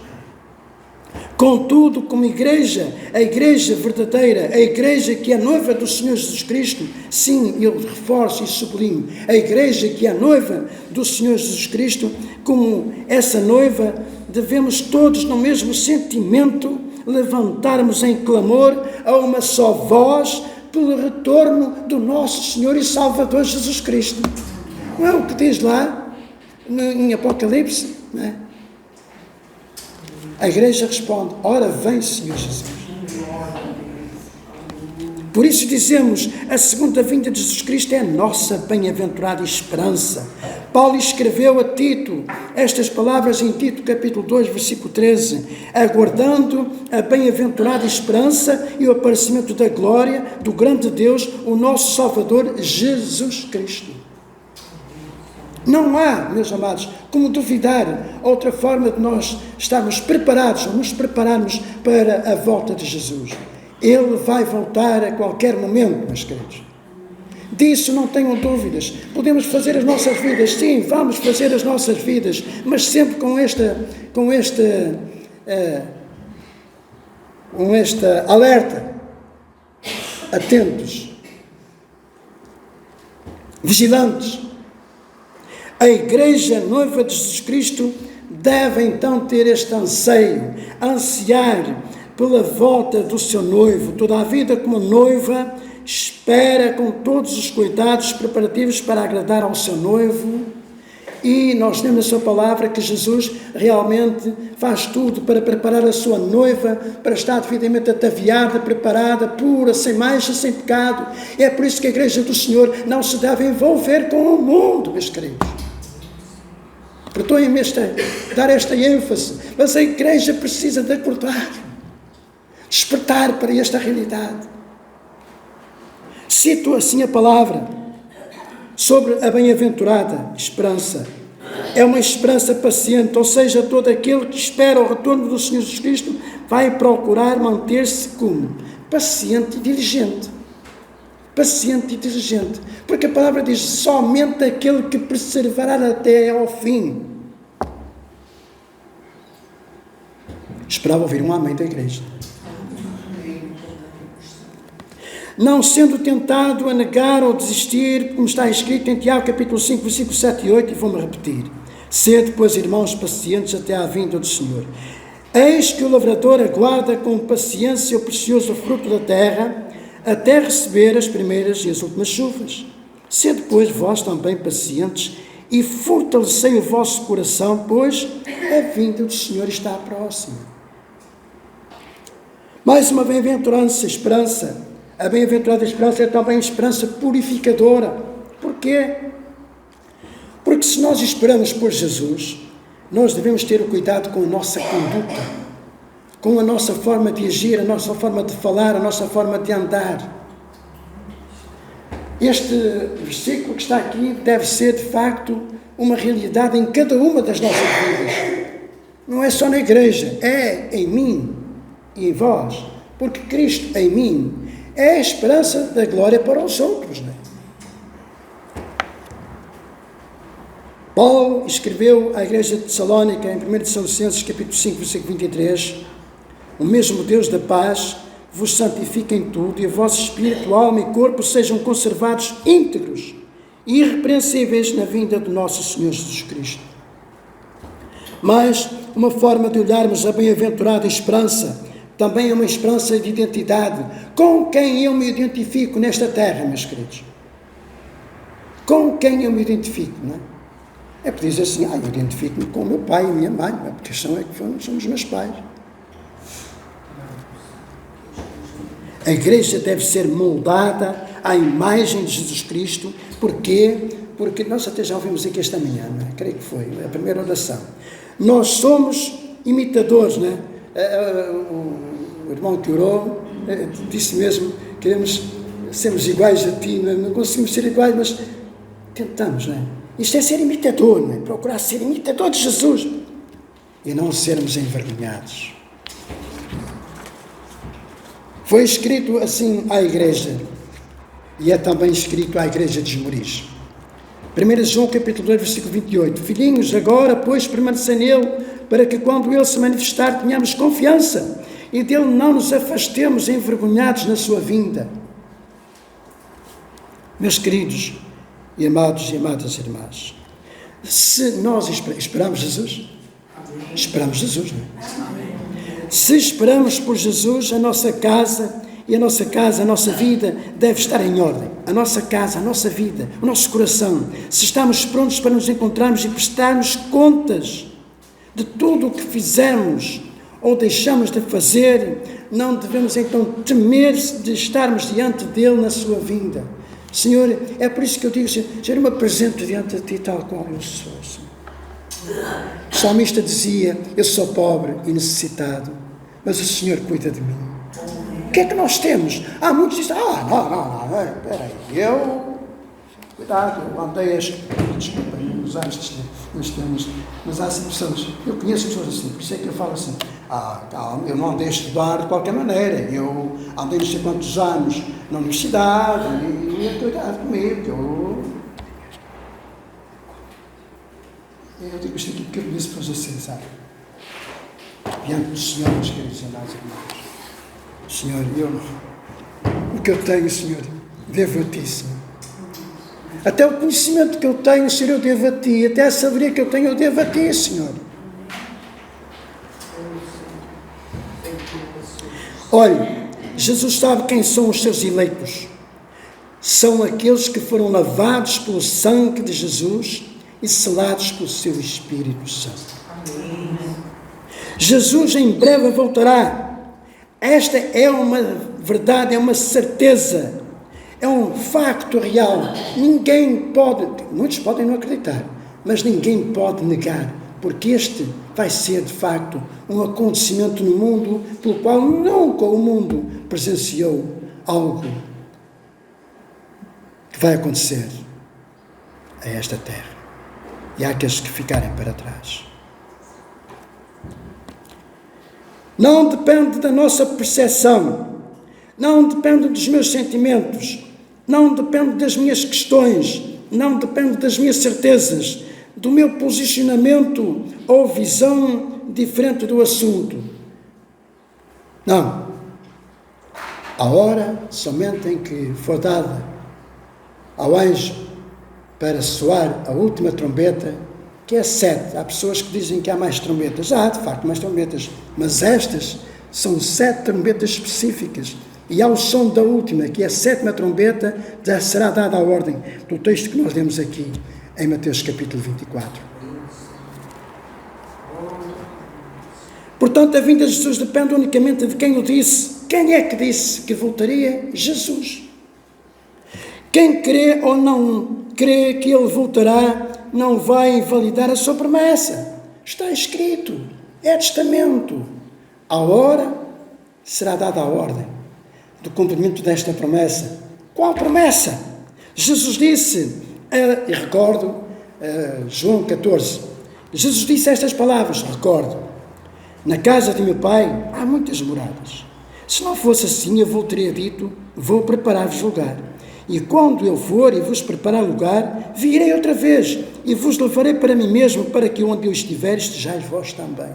Contudo, como igreja, a igreja verdadeira, a igreja que é noiva do Senhor Jesus Cristo, sim, eu reforço e sublinho, a igreja que é noiva do Senhor Jesus Cristo, como essa noiva, devemos todos no mesmo sentimento levantarmos em clamor a uma só voz pelo retorno do nosso Senhor e Salvador Jesus Cristo. Não é o que diz lá em Apocalipse, não é? A igreja responde: ora vem, Senhor Jesus. Por isso dizemos, a segunda vinda de Jesus Cristo é a nossa bem-aventurada esperança. Paulo escreveu a Tito estas palavras em Tito capítulo 2, versículo 13, aguardando a bem-aventurada esperança e o aparecimento da glória do grande Deus, o nosso Salvador Jesus Cristo. Não há, meus amados, como duvidar outra forma de nós estarmos preparados ou nos prepararmos para a volta de Jesus. Ele vai voltar a qualquer momento, meus queridos. Disso não tenham dúvidas. Podemos fazer as nossas vidas, sim, vamos fazer as nossas vidas, mas sempre com esta alerta, atentos, vigilantes. A igreja noiva de Jesus Cristo deve então ter este anseio, ansiar pela volta do seu noivo. Toda a vida como noiva espera com todos os cuidados preparativos para agradar ao seu noivo, e nós temos na sua palavra que Jesus realmente faz tudo para preparar a sua noiva, para estar devidamente ataviada, preparada, pura, sem mancha, sem pecado. É por isso que a igreja do Senhor não se deve envolver com o mundo, meus queridos. Perdoem-me dar esta ênfase, mas a igreja precisa de acordar, despertar para esta realidade. Cito assim a palavra sobre a bem-aventurada esperança. É uma esperança paciente, ou seja, todo aquele que espera o retorno do Senhor Jesus Cristo vai procurar manter-se como? Paciente e diligente. Paciente e diligente. Porque a palavra diz, somente aquele que perseverar até ao fim. Esperava ouvir um amém da igreja. Não sendo tentado a negar ou desistir, como está escrito em Tiago capítulo 5, versículos 7 e 8, e vou-me repetir. Sede, pois, irmãos, pacientes até à vinda do Senhor. Eis que o lavrador aguarda com paciência o precioso fruto da terra, até receber as primeiras e as últimas chuvas. Sede, pois, vós também pacientes e fortalecei o vosso coração, pois a vinda do Senhor está próxima. Mais uma bem-aventurança, esperança. A bem-aventurada esperança é também esperança purificadora. Porquê? Porque se nós esperamos por Jesus, nós devemos ter o cuidado com a nossa conduta, com a nossa forma de agir, a nossa forma de falar, a nossa forma de andar. Este versículo que está aqui deve ser, de facto, uma realidade em cada uma das nossas vidas. Não é só na igreja, é em mim e em vós. Porque Cristo em mim é a esperança da glória para os outros, não é? Paulo escreveu à igreja de Tessalónica, em 1 Tessalonicenses, capítulo 5, versículo 23, o mesmo Deus da paz vos santifique em tudo, e o vosso espírito, alma e corpo sejam conservados íntegros e irrepreensíveis na vinda do nosso Senhor Jesus Cristo. Mas uma forma de olharmos a bem-aventurada esperança também é uma esperança de identidade. Com quem eu me identifico nesta terra, meus queridos? Com quem eu me identifico, não é? É por dizer assim, eu identifico-me com o meu pai e a minha mãe, porque são os meus pais. A igreja deve ser moldada à imagem de Jesus Cristo. Porquê? Porque nós até já ouvimos aqui esta manhã, não é? Creio que foi a primeira oração. Nós somos imitadores, não é? O irmão que orou disse mesmo, queremos sermos iguais a ti, não conseguimos ser iguais, mas tentamos, não é? Isto é ser imitador, não é? Procurar ser imitador de Jesus e não sermos envergonhados. Foi escrito assim à igreja, e é também escrito à igreja de Esmoriz. 1 João capítulo 2, versículo 28. Filhinhos, agora, pois, permanecei nele, para que quando ele se manifestar tenhamos confiança e dele não nos afastemos envergonhados na sua vinda. Meus queridos e amados e amadas irmãs, se nós esperamos Jesus, esperamos Jesus, não é? Se esperamos por Jesus, a nossa casa, a nossa vida deve estar em ordem. A nossa casa, a nossa vida, o nosso coração. Se estamos prontos para nos encontrarmos e prestarmos contas de tudo o que fizermos ou deixamos de fazer, não devemos então temer de estarmos diante dele na sua vinda. Senhor, é por isso que eu digo, Senhor, eu me apresento diante de ti tal qual eu sou, Senhor. O salmista dizia, eu sou pobre e necessitado, mas o Senhor cuida de mim. O que é que nós temos? Há muitos que dizem, espera aí, cuidado, eu andei desculpa, nos anos, mas há assim pessoas, eu conheço pessoas assim, por isso é que eu falo assim, eu não andei a estudar de qualquer maneira, eu andei não sei quantos anos na universidade, e cuidado comigo, que eu digo isto aqui porque eu conheço pessoas assim, sabe? Diante do Senhor, meus queridos amados irmãos, Senhor, o que eu tenho, Senhor, devo a Ti, Senhor. Até o conhecimento que eu tenho, Senhor, eu devo a Ti. Até a sabedoria que eu tenho, eu devo a Ti, Senhor. Olhe, Jesus sabe quem são os seus eleitos. São aqueles que foram lavados pelo sangue de Jesus e selados pelo seu Espírito Santo. Amém. Jesus em breve voltará. Esta é uma verdade, é uma certeza, é um facto real. Ninguém pode, muitos podem não acreditar, mas ninguém pode negar, porque este vai ser de facto um acontecimento no mundo pelo qual nunca o mundo presenciou algo que vai acontecer a esta terra. E há aqueles que ficarem para trás. Não depende da nossa percepção, não depende dos meus sentimentos, não depende das minhas questões, não depende das minhas certezas, do meu posicionamento ou visão diferente do assunto. Não. A hora somente em que for dada ao anjo para soar a última trombeta, que é 7. Há pessoas que dizem que há mais trombetas. Há, de facto, mais trombetas. Mas estas são 7 trombetas específicas. E ao som da última, que é a 7ª trombeta, já será dada a ordem do texto que nós lemos aqui, em Mateus capítulo 24. Portanto, a vinda de Jesus depende unicamente de quem o disse. Quem é que disse que voltaria? Jesus. Quem crê ou não crê que ele voltará, não vai invalidar a sua promessa. Está escrito, é testamento. A hora será dada a ordem do cumprimento desta promessa. Qual promessa? Jesus disse, e recordo, João 14, Jesus disse estas palavras, recordo, na casa de meu pai há muitas moradas. Se não fosse assim, eu vou teria dito, vou preparar-vos lugar. E quando eu for e vos preparar lugar, virei outra vez e vos levarei para mim mesmo, para que onde eu estiver, estejais vós também.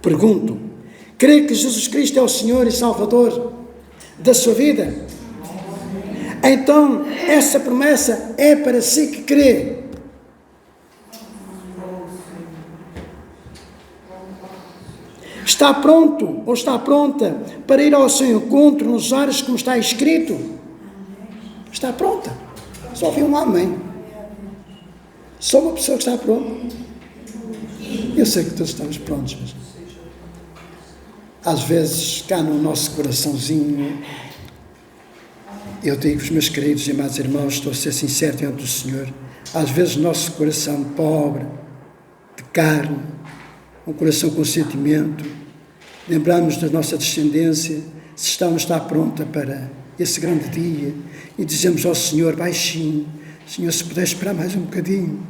Pergunto, crê que Jesus Cristo é o Senhor e Salvador da sua vida? Então, essa promessa é para si que crê. Está pronto ou está pronta para ir ao seu encontro nos ares como está escrito? Está pronta? Só ouvi um amém. Só uma pessoa que está pronta. Eu sei que todos estamos prontos, mas às vezes cá no nosso coraçãozinho, eu digo, meus queridos e amados irmãos, estou a ser sincero diante do Senhor, às vezes o nosso coração pobre, de carne, um coração com sentimento, lembramos da nossa descendência, se está pronta para esse grande dia, e dizemos ao Senhor, baixinho, Senhor, se puder esperar mais um bocadinho.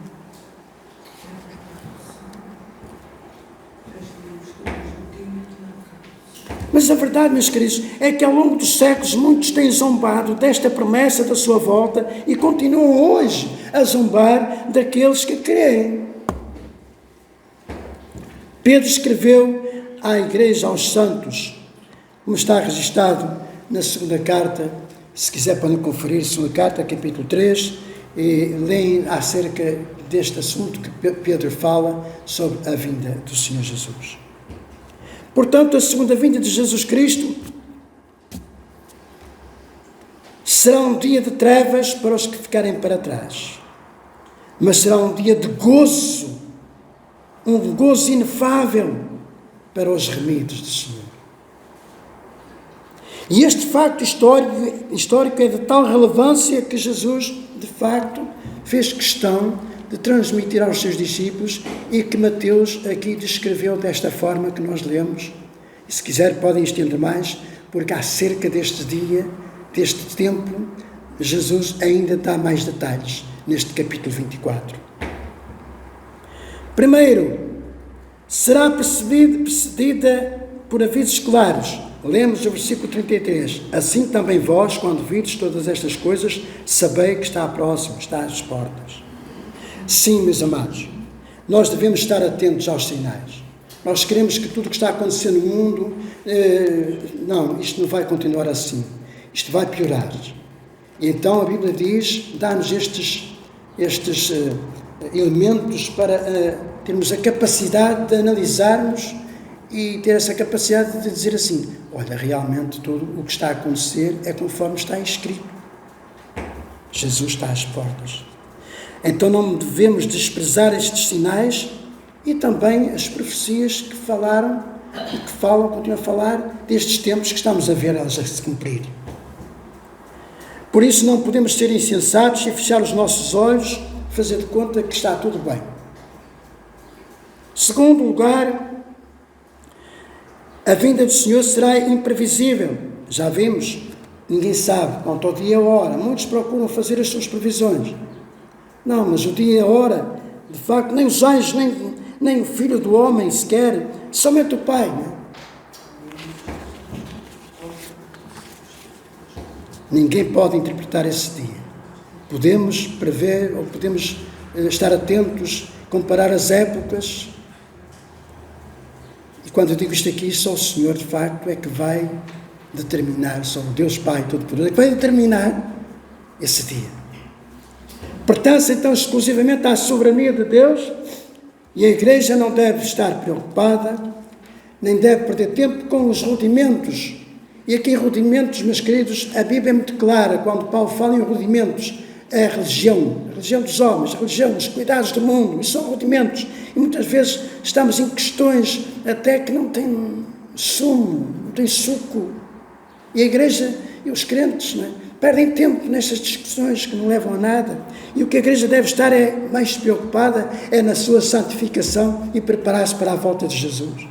Mas a verdade, meus queridos, é que ao longo dos séculos muitos têm zombado desta promessa da sua volta e continuam hoje a zombar daqueles que creem. Pedro escreveu à igreja, aos santos, como está registado na segunda carta, se quiser podem conferir, segunda carta, capítulo 3, e leem acerca deste assunto que Pedro fala sobre a vinda do Senhor Jesus. Portanto, a segunda vinda de Jesus Cristo será um dia de trevas para os que ficarem para trás, mas será um dia de gozo, um gozo inefável para os remidos do Senhor. E este facto histórico é de tal relevância que Jesus, de facto, fez questão de transmitir aos seus discípulos e que Mateus aqui descreveu desta forma que nós lemos. E se quiser podem estender mais, porque acerca deste dia, deste tempo, Jesus ainda dá mais detalhes neste capítulo 24. Primeiro, será precedida por avisos claros. Lemos o versículo 33. Assim também vós, quando vides todas estas coisas, sabei que está próximo, está às portas. Sim, meus amados, nós devemos estar atentos aos sinais. Nós queremos que tudo o que está acontecendo no mundo, não, isto não vai continuar assim. Isto vai piorar. E então a Bíblia diz, dá-nos estes elementos para termos a capacidade de analisarmos e ter essa capacidade de dizer assim, olha, realmente tudo o que está a acontecer é conforme está escrito. Jesus está às portas. Então não devemos desprezar estes sinais e também as profecias que falaram e que falam, continuam a falar destes tempos que estamos a ver elas a se cumprir. Por isso não podemos ser insensatos e fechar os nossos olhos, fazer de conta que está tudo bem. Segundo lugar, a vinda do Senhor será imprevisível. Já vimos, ninguém sabe quanto ao dia e a hora. Muitos procuram fazer as suas previsões. Não, mas o dia e a hora, de facto, nem os anjos, nem o Filho do Homem sequer, somente o Pai. Não? Ninguém pode interpretar esse dia. Podemos prever, ou podemos estar atentos, comparar as épocas. E quando eu digo isto aqui, só o Senhor, de facto, é que vai determinar, só o Deus Pai Todo-Poderoso, é que vai determinar esse dia. Pertence então exclusivamente à soberania de Deus e a Igreja não deve estar preocupada, nem deve perder tempo com os rudimentos. E aqui rudimentos, meus queridos, a Bíblia é muito clara, quando Paulo fala em rudimentos, é a religião dos homens, a religião, os cuidados do mundo, isso são rudimentos. E muitas vezes estamos em questões até que não têm sumo, não têm suco. E a Igreja e os crentes, não é? Perdem tempo nestas discussões que não levam a nada. E o que a Igreja deve estar mais preocupada é na sua santificação e preparar-se para a volta de Jesus.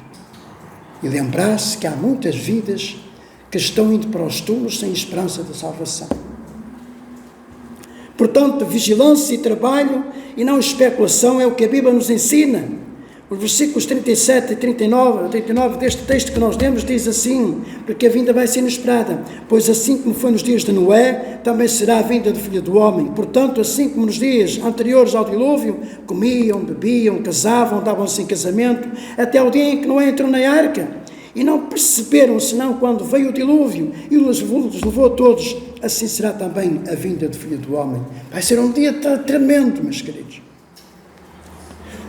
E lembrar-se que há muitas vidas que estão indo para os túmulos sem esperança de salvação. Portanto, vigilância e trabalho e não especulação é o que a Bíblia nos ensina. Os versículos 37 e 39 deste texto que nós lemos diz assim, porque a vinda vai ser inesperada, pois assim como foi nos dias de Noé, também será a vinda do Filho do Homem. Portanto, assim como nos dias anteriores ao dilúvio, comiam, bebiam, casavam, davam-se em casamento, até o dia em que Noé entrou na arca, e não perceberam, senão quando veio o dilúvio e os levou a todos, assim será também a vinda do Filho do Homem. Vai ser um dia tremendo, meus queridos.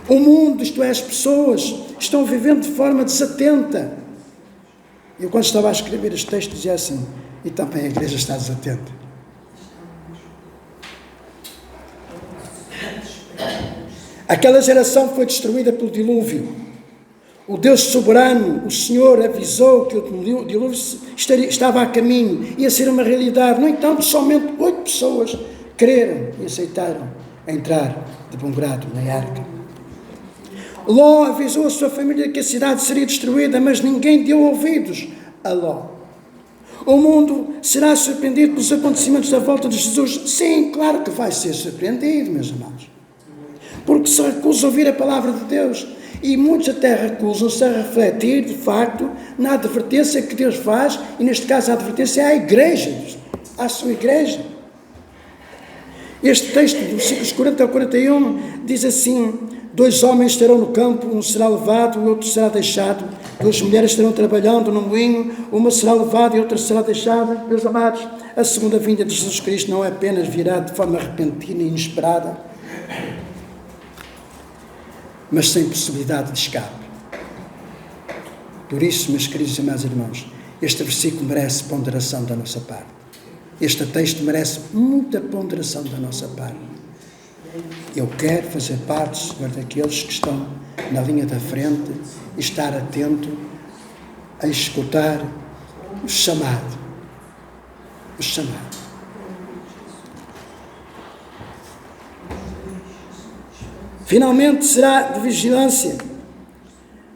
O mundo, isto é, as pessoas, estão vivendo de forma desatenta. Eu, quando estava a escrever este texto, dizia assim, e também a Igreja está desatenta. Aquela geração foi destruída pelo dilúvio. O Deus soberano, o Senhor, avisou que o dilúvio estava a caminho, ia ser uma realidade. No entanto, somente 8 pessoas creram e aceitaram entrar de bom grado na arca. Ló avisou a sua família que a cidade seria destruída, mas ninguém deu ouvidos a Ló. O mundo será surpreendido pelos acontecimentos da volta de Jesus? Sim, claro que vai ser surpreendido, meus amados. Porque se recusa a ouvir a palavra de Deus. E muitos até recusam-se a refletir, de facto, na advertência que Deus faz, e neste caso a advertência é à igreja, à sua igreja. Este texto, dos versículos 40 ao 41, diz assim: 2 homens estarão no campo, um será levado e outro será deixado. 2 mulheres estarão trabalhando no moinho, uma será levada e outra será deixada. Meus amados, a segunda vinda de Jesus Cristo não apenas virá de forma repentina e inesperada, mas sem possibilidade de escape. Por isso, meus queridos e meus irmãos, este versículo merece ponderação da nossa parte. Este texto merece muita ponderação da nossa parte. Eu quero fazer parte, Senhor, daqueles que estão na linha da frente e estar atento a escutar o chamado. O chamado. Finalmente será de vigilância,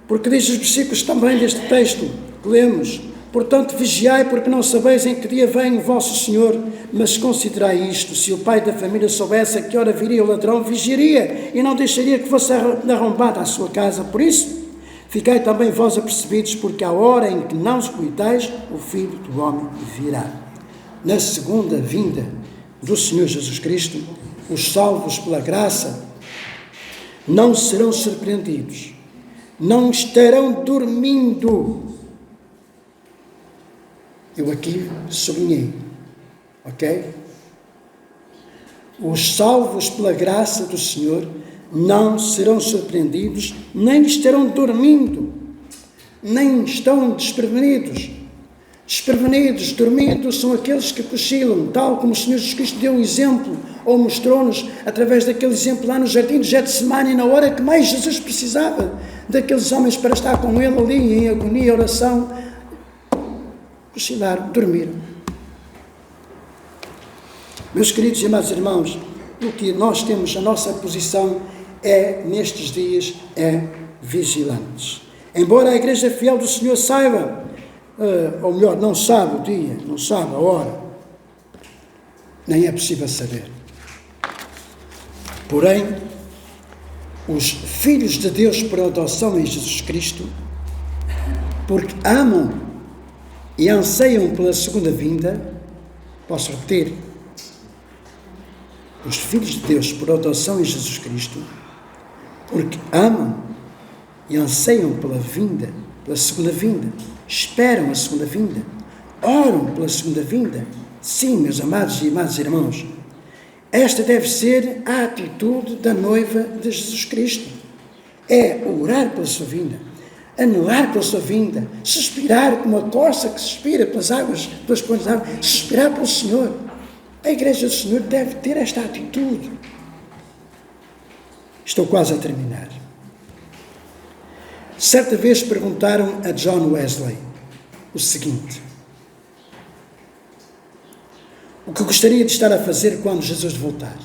porque diz os versículos também deste texto que lemos: portanto vigiai, porque não sabeis em que dia vem o vosso Senhor, mas considerai isto: se o pai da família soubesse a que hora viria o ladrão, vigiaria e não deixaria que fosse arrombada a sua casa. Por isso, ficai também vós apercebidos, porque à hora em que não os cuidais, o Filho do Homem virá. Na segunda vinda do Senhor Jesus Cristo, os salvos pela graça não serão surpreendidos, não estarão dormindo. Eu aqui sublinhei, ok? Os salvos pela graça do Senhor não serão surpreendidos, nem estarão dormindo, nem estão desprevenidos. Desprevenidos, dormindo, são aqueles que cochilam, tal como o Senhor Jesus Cristo deu um exemplo, ou mostrou-nos, através daquele exemplo lá no jardim de Getsemane, na hora que mais Jesus precisava daqueles homens para estar com Ele ali em agonia e oração. Cochilaram, dormiram. Meus queridos e amados irmãos, o que nós temos, a nossa posição é, nestes dias, é vigilantes. Embora a Igreja Fiel do Senhor saiba, ou melhor, não sabe o dia, não sabe a hora, nem é possível saber. Porém, os filhos de Deus por adoção em Jesus Cristo, porque amam e anseiam pela segunda vinda, posso repetir, os filhos de Deus por adoção em Jesus Cristo, porque amam e anseiam pela vinda, pela segunda vinda, esperam a segunda vinda, oram pela segunda vinda. Sim, meus amados e amados irmãos, esta deve ser a atitude da noiva de Jesus Cristo. É orar pela sua vinda, anelar pela sua vinda, suspirar como a corça que suspira pelas águas, pelas pontes de água, suspirar pelo Senhor. A Igreja do Senhor deve ter esta atitude. Estou quase a terminar. Certa vez perguntaram a John Wesley o seguinte: o que gostaria de estar a fazer quando Jesus voltar?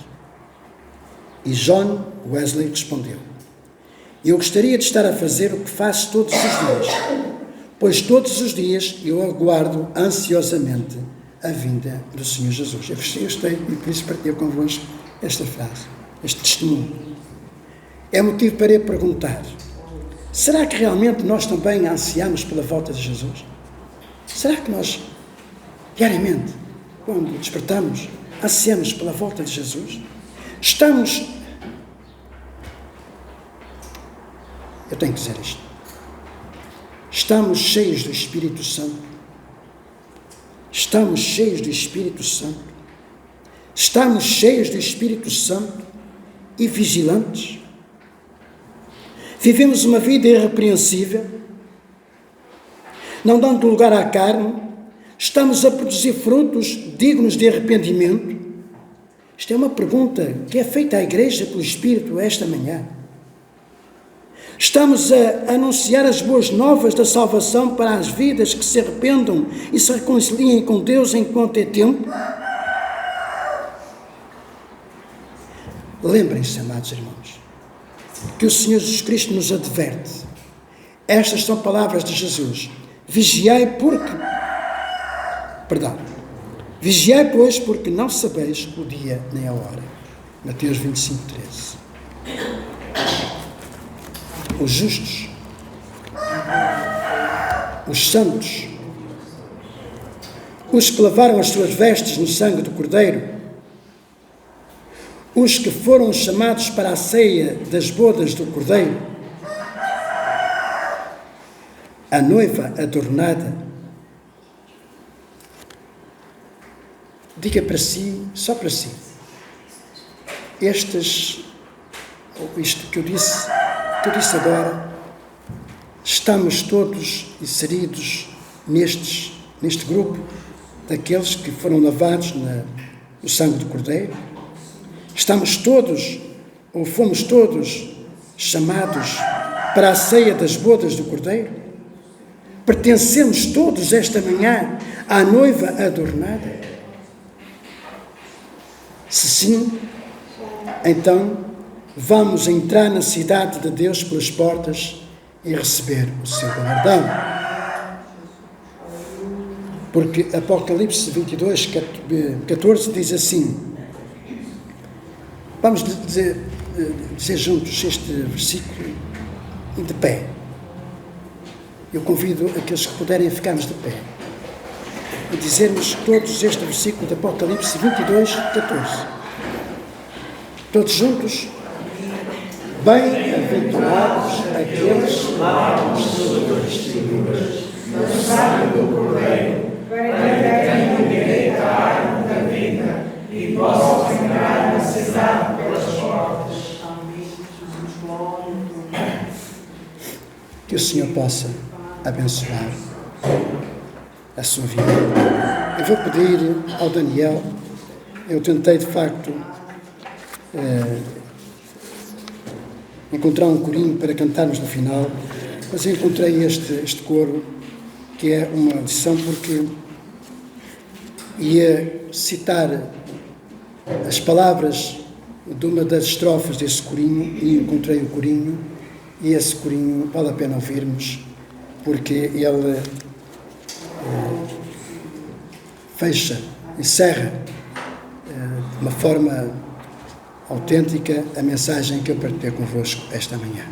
E John Wesley respondeu: eu gostaria de estar a fazer o que faço todos os dias, pois todos os dias eu aguardo ansiosamente a vinda do Senhor Jesus. Eu gostei e por isso partilho convosco esta frase, este testemunho. É motivo para eu perguntar: será que realmente nós também ansiamos pela volta de Jesus? Será que nós, diariamente, quando despertamos, ansiamos pela volta de Jesus? Eu tenho que dizer isto. Estamos cheios do Espírito Santo. Estamos cheios do Espírito Santo. Estamos cheios do Espírito Santo e vigilantes. Vivemos uma vida irrepreensível, não dando lugar à carne. Estamos a produzir frutos dignos de arrependimento? Isto é uma pergunta que é feita à Igreja pelo Espírito esta manhã. Estamos a anunciar as boas novas da salvação para as vidas que se arrependam e se reconciliem com Deus enquanto é tempo? Lembrem-se, amados irmãos, que o Senhor Jesus Cristo nos adverte. Estas são palavras de Jesus: vigiai, porque Perdão. Vigiai, pois, porque não sabeis o dia nem a hora. Mateus 25:13. Os justos, os santos, os que lavaram as suas vestes no sangue do Cordeiro, os que foram chamados para a ceia das bodas do Cordeiro, a noiva adornada, diga para si, só para si, isto que eu disse agora, estamos todos inseridos neste grupo daqueles que foram lavados no sangue do Cordeiro? Estamos todos, ou fomos todos, chamados para a ceia das bodas do Cordeiro? Pertencemos todos esta manhã à noiva adornada? Se sim, então vamos entrar na cidade de Deus pelas portas e receber o seu galardão. Porque Apocalipse 22:14 diz assim, vamos dizer juntos este versículo de pé. Eu convido aqueles que puderem ficarmos de pé e dizermos todos este versículo de Apocalipse 22:14. Todos juntos. Bem-aventurados aqueles que lavam as suas vestiduras no sangue do Cordeiro, para que tenham direito à árvore da vida e possam entrar na cidade pelas portas. Que o Senhor possa abençoar a sua vida. Eu vou pedir ao Daniel, eu tentei de facto encontrar um corinho para cantarmos no final, mas eu encontrei este coro, que é uma lição, porque ia citar as palavras de uma das estrofes desse corinho, e encontrei o corinho, e esse corinho vale a pena ouvirmos, porque ele encerra de uma forma autêntica a mensagem que eu partilhei convosco esta manhã.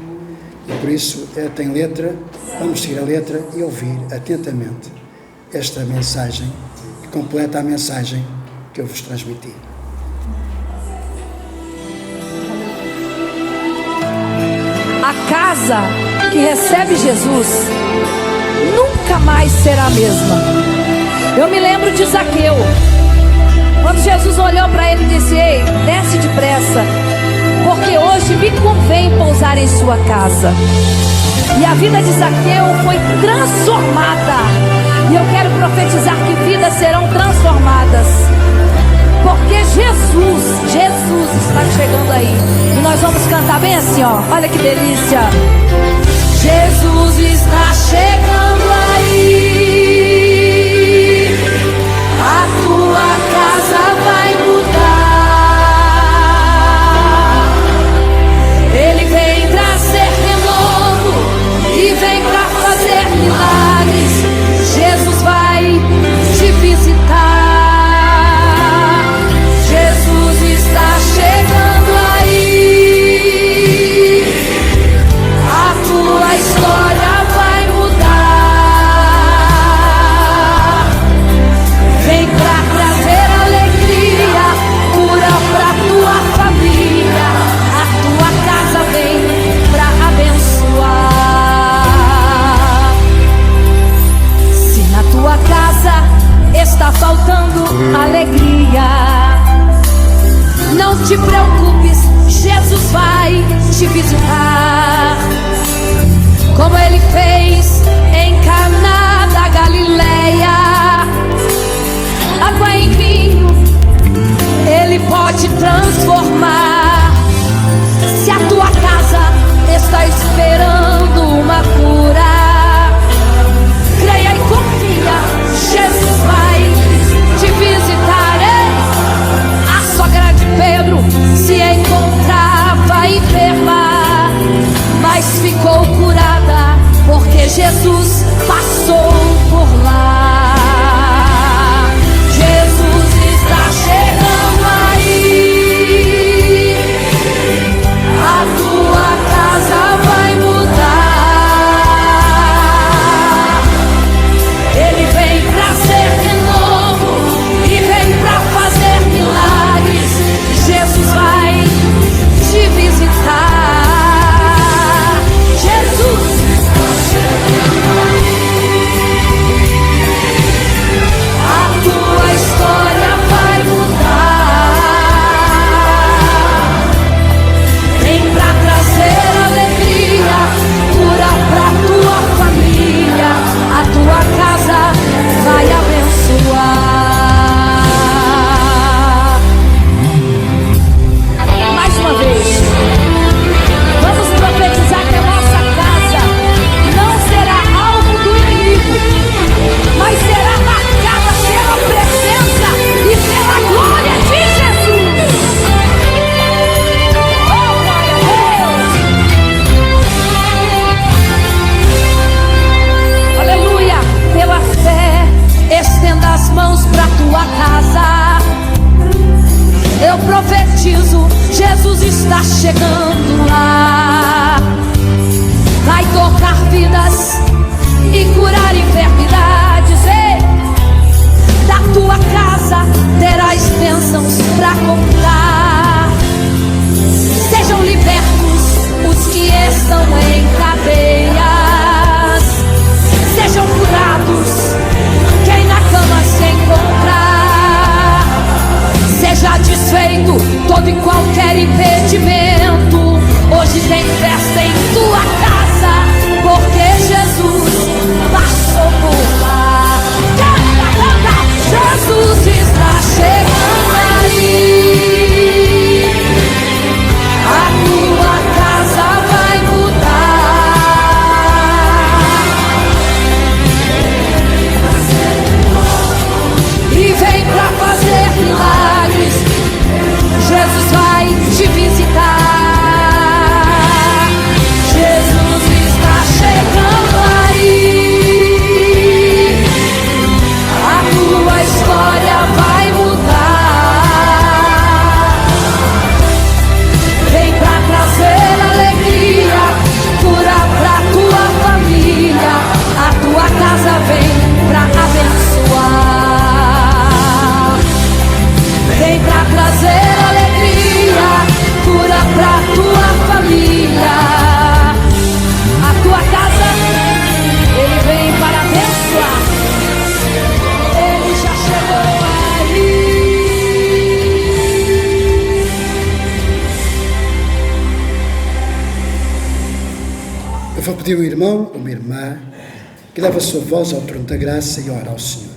E por isso tem letra, vamos seguir a letra e ouvir atentamente esta mensagem que completa a mensagem que eu vos transmiti. A casa que recebe Jesus nunca mais será a mesma. Eu me lembro de Zaqueu, quando Jesus olhou para ele e disse: ei, desce depressa, porque hoje me convém pousar em sua casa. E a vida de Zaqueu foi transformada. E eu quero profetizar que vidas serão transformadas, porque Jesus está chegando aí. E nós vamos cantar bem assim, ó. Olha que delícia. Jesus está chegando aí. A tua casa vai mudar. Ele vem trazer renovo e vem pra fazer milagres. Jesus vai te visitar. Jesus está chegando aí. A tua história vai mudar. Vem pra trazer alegria, cura pra tua família. A tua casa vem pra abençoar. Se na tua casa está faltando alegria, não te preocupes, Jesus vai te visitar. Como ele fez em Caná da Galileia, água em vinho, ele pode transformar. Se a tua casa está esperando uma cura, creia e confia, Jesus vai te visitar. Ei! A sogra de Pedro se encontrava enferma, mas ficou curada, porque Jesus passou por lá. curar enfermidades. Ei, da tua casa terás bênçãos para comprar. Sejam libertos os que estão em cadeias, sejam curados quem na cama se encontrar, seja desfeito todo e qualquer impedimento. Hoje tem festa em tua casa, porque Jesus passou por lá. Canta, canta, Jesus está chegando aí. A tua casa vai mudar e vem pra fazer milagres. Jesus vai te visitar. Jesus está chegando aí. A tua história vai mudar. Vem pra trazer alegria, cura pra tua família. A tua casa vem pra abençoar. Vem pra trazer alegria, cura pra tua família. A tua casa, ele vem para abençoar. Ele já chegou aí. Eu vou pedir um irmão, uma irmã, que leve a sua voz ao trono da graça e ora ao Senhor.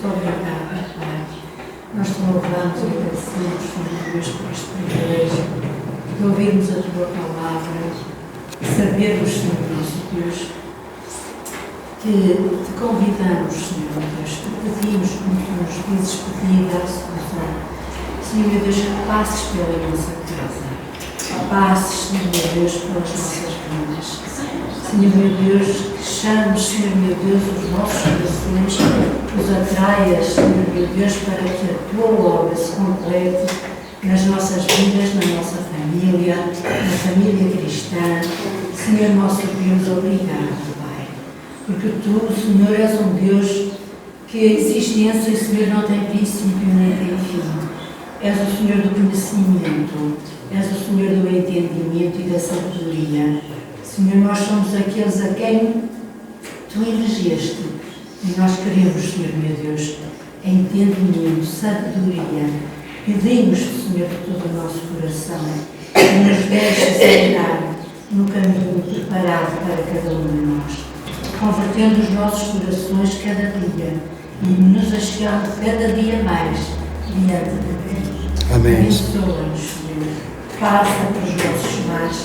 Obrigada, Pai. Nós te louvamos e agradecemos, Senhor Deus, por este privilégio de ouvirmos a tua palavra, de sabermos, Senhor nosso Deus, que te convidamos, Senhor Deus, que pedimos, como tu nos dizes, pedir a solução. Senhor meu Deus, que passes pela nossa casa, passes, Senhor meu Deus, pelas nossas vidas. Senhor meu Deus, que chames, Senhor meu Deus, os nossos corações, os atraias, Senhor meu Deus, para que a tua obra se complete nas nossas vidas, na nossa família, na família cristã. Senhor nosso Deus, obrigado, Pai, porque tu, Senhor, és um Deus que a existência, Senhor, não tem princípio nem tem fim. És o Senhor do conhecimento, és o Senhor do entendimento e da sabedoria. Senhor, nós somos aqueles a quem tu elegeste e nós queremos, Senhor meu Deus, entendimento, sabedoria. Pedimos, Senhor, de todo o nosso coração, que nos deixes andar no caminho preparado para cada um de nós, convertendo os nossos corações cada dia e nos achegando cada dia mais diante de ti. Amém. Abençoa-nos, Senhor. Passa pelos nossos mares.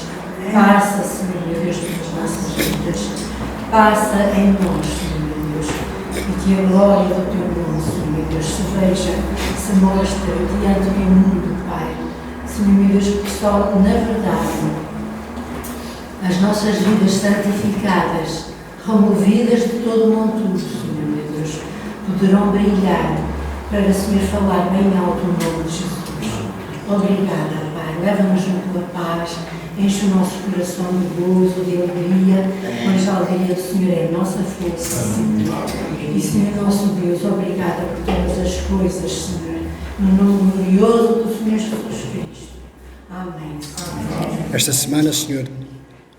Passa, Senhor meu Deus, pelas nossas vidas. Passa em nós, Senhor meu Deus. E que a glória do teu nome, Senhor meu Deus, se veja, se mostre diante do mundo, Pai. Senhor meu Deus, porque só na verdade as nossas vidas santificadas, removidas de todo o monturo, Senhor meu Deus, poderão brilhar para, Senhor, falar bem alto o nome de Jesus. Obrigada, Pai. Leva-nos na tua paz. Enche o nosso coração de gozo, de alegria, pois a alegria do Senhor é a nossa força, Senhor. E, Senhor nosso Deus, obrigada por todas as coisas, Senhor, no nome glorioso do Senhor Jesus Cristo. Amém. Amém. Esta semana, Senhor,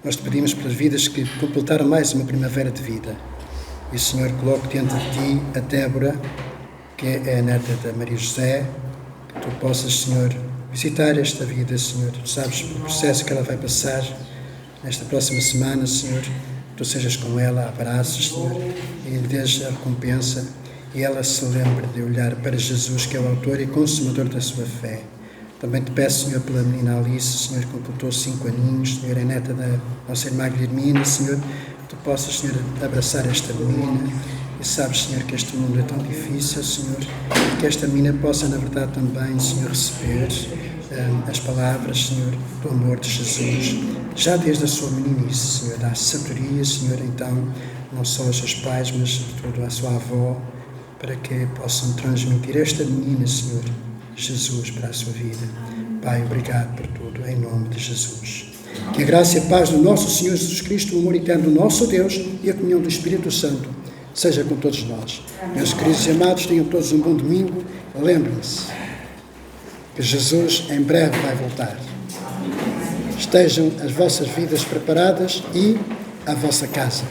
nós te pedimos pelas vidas que completaram mais uma primavera de vida. E, Senhor, coloco diante de ti a Débora, que é a neta da Maria José, que tu possas, Senhor, visitar esta vida, Senhor. Tu sabes o processo que ela vai passar nesta próxima semana, Senhor. Tu sejas com ela, abraços, Senhor, e lhe dês a recompensa e ela se lembre de olhar para Jesus, que é o autor e consumador da sua fé. Também te peço, Senhor, pela menina Alice, Senhor, que completou 5 aninhos, Senhor, é neta da nossa irmã Guilhermina, Senhor, que tu possas, Senhor, abraçar esta menina. E sabes, Senhor, que este mundo é tão difícil, Senhor, e que esta menina possa, na verdade, também, Senhor, receber as palavras, Senhor, do amor de Jesus, já desde a sua meninice, Senhor, dá sabedoria, Senhor, então, não só aos seus pais, mas sobretudo à sua avó, para que possam transmitir esta menina, Senhor, Jesus, para a sua vida. Pai, obrigado por tudo, em nome de Jesus. Que a graça e a paz do nosso Senhor Jesus Cristo, o amor eterno do nosso Deus e a comunhão do Espírito Santo seja com todos nós. Meus queridos e amados, tenham todos um bom domingo. Lembrem-se que Jesus em breve vai voltar. Estejam as vossas vidas preparadas e a vossa casa.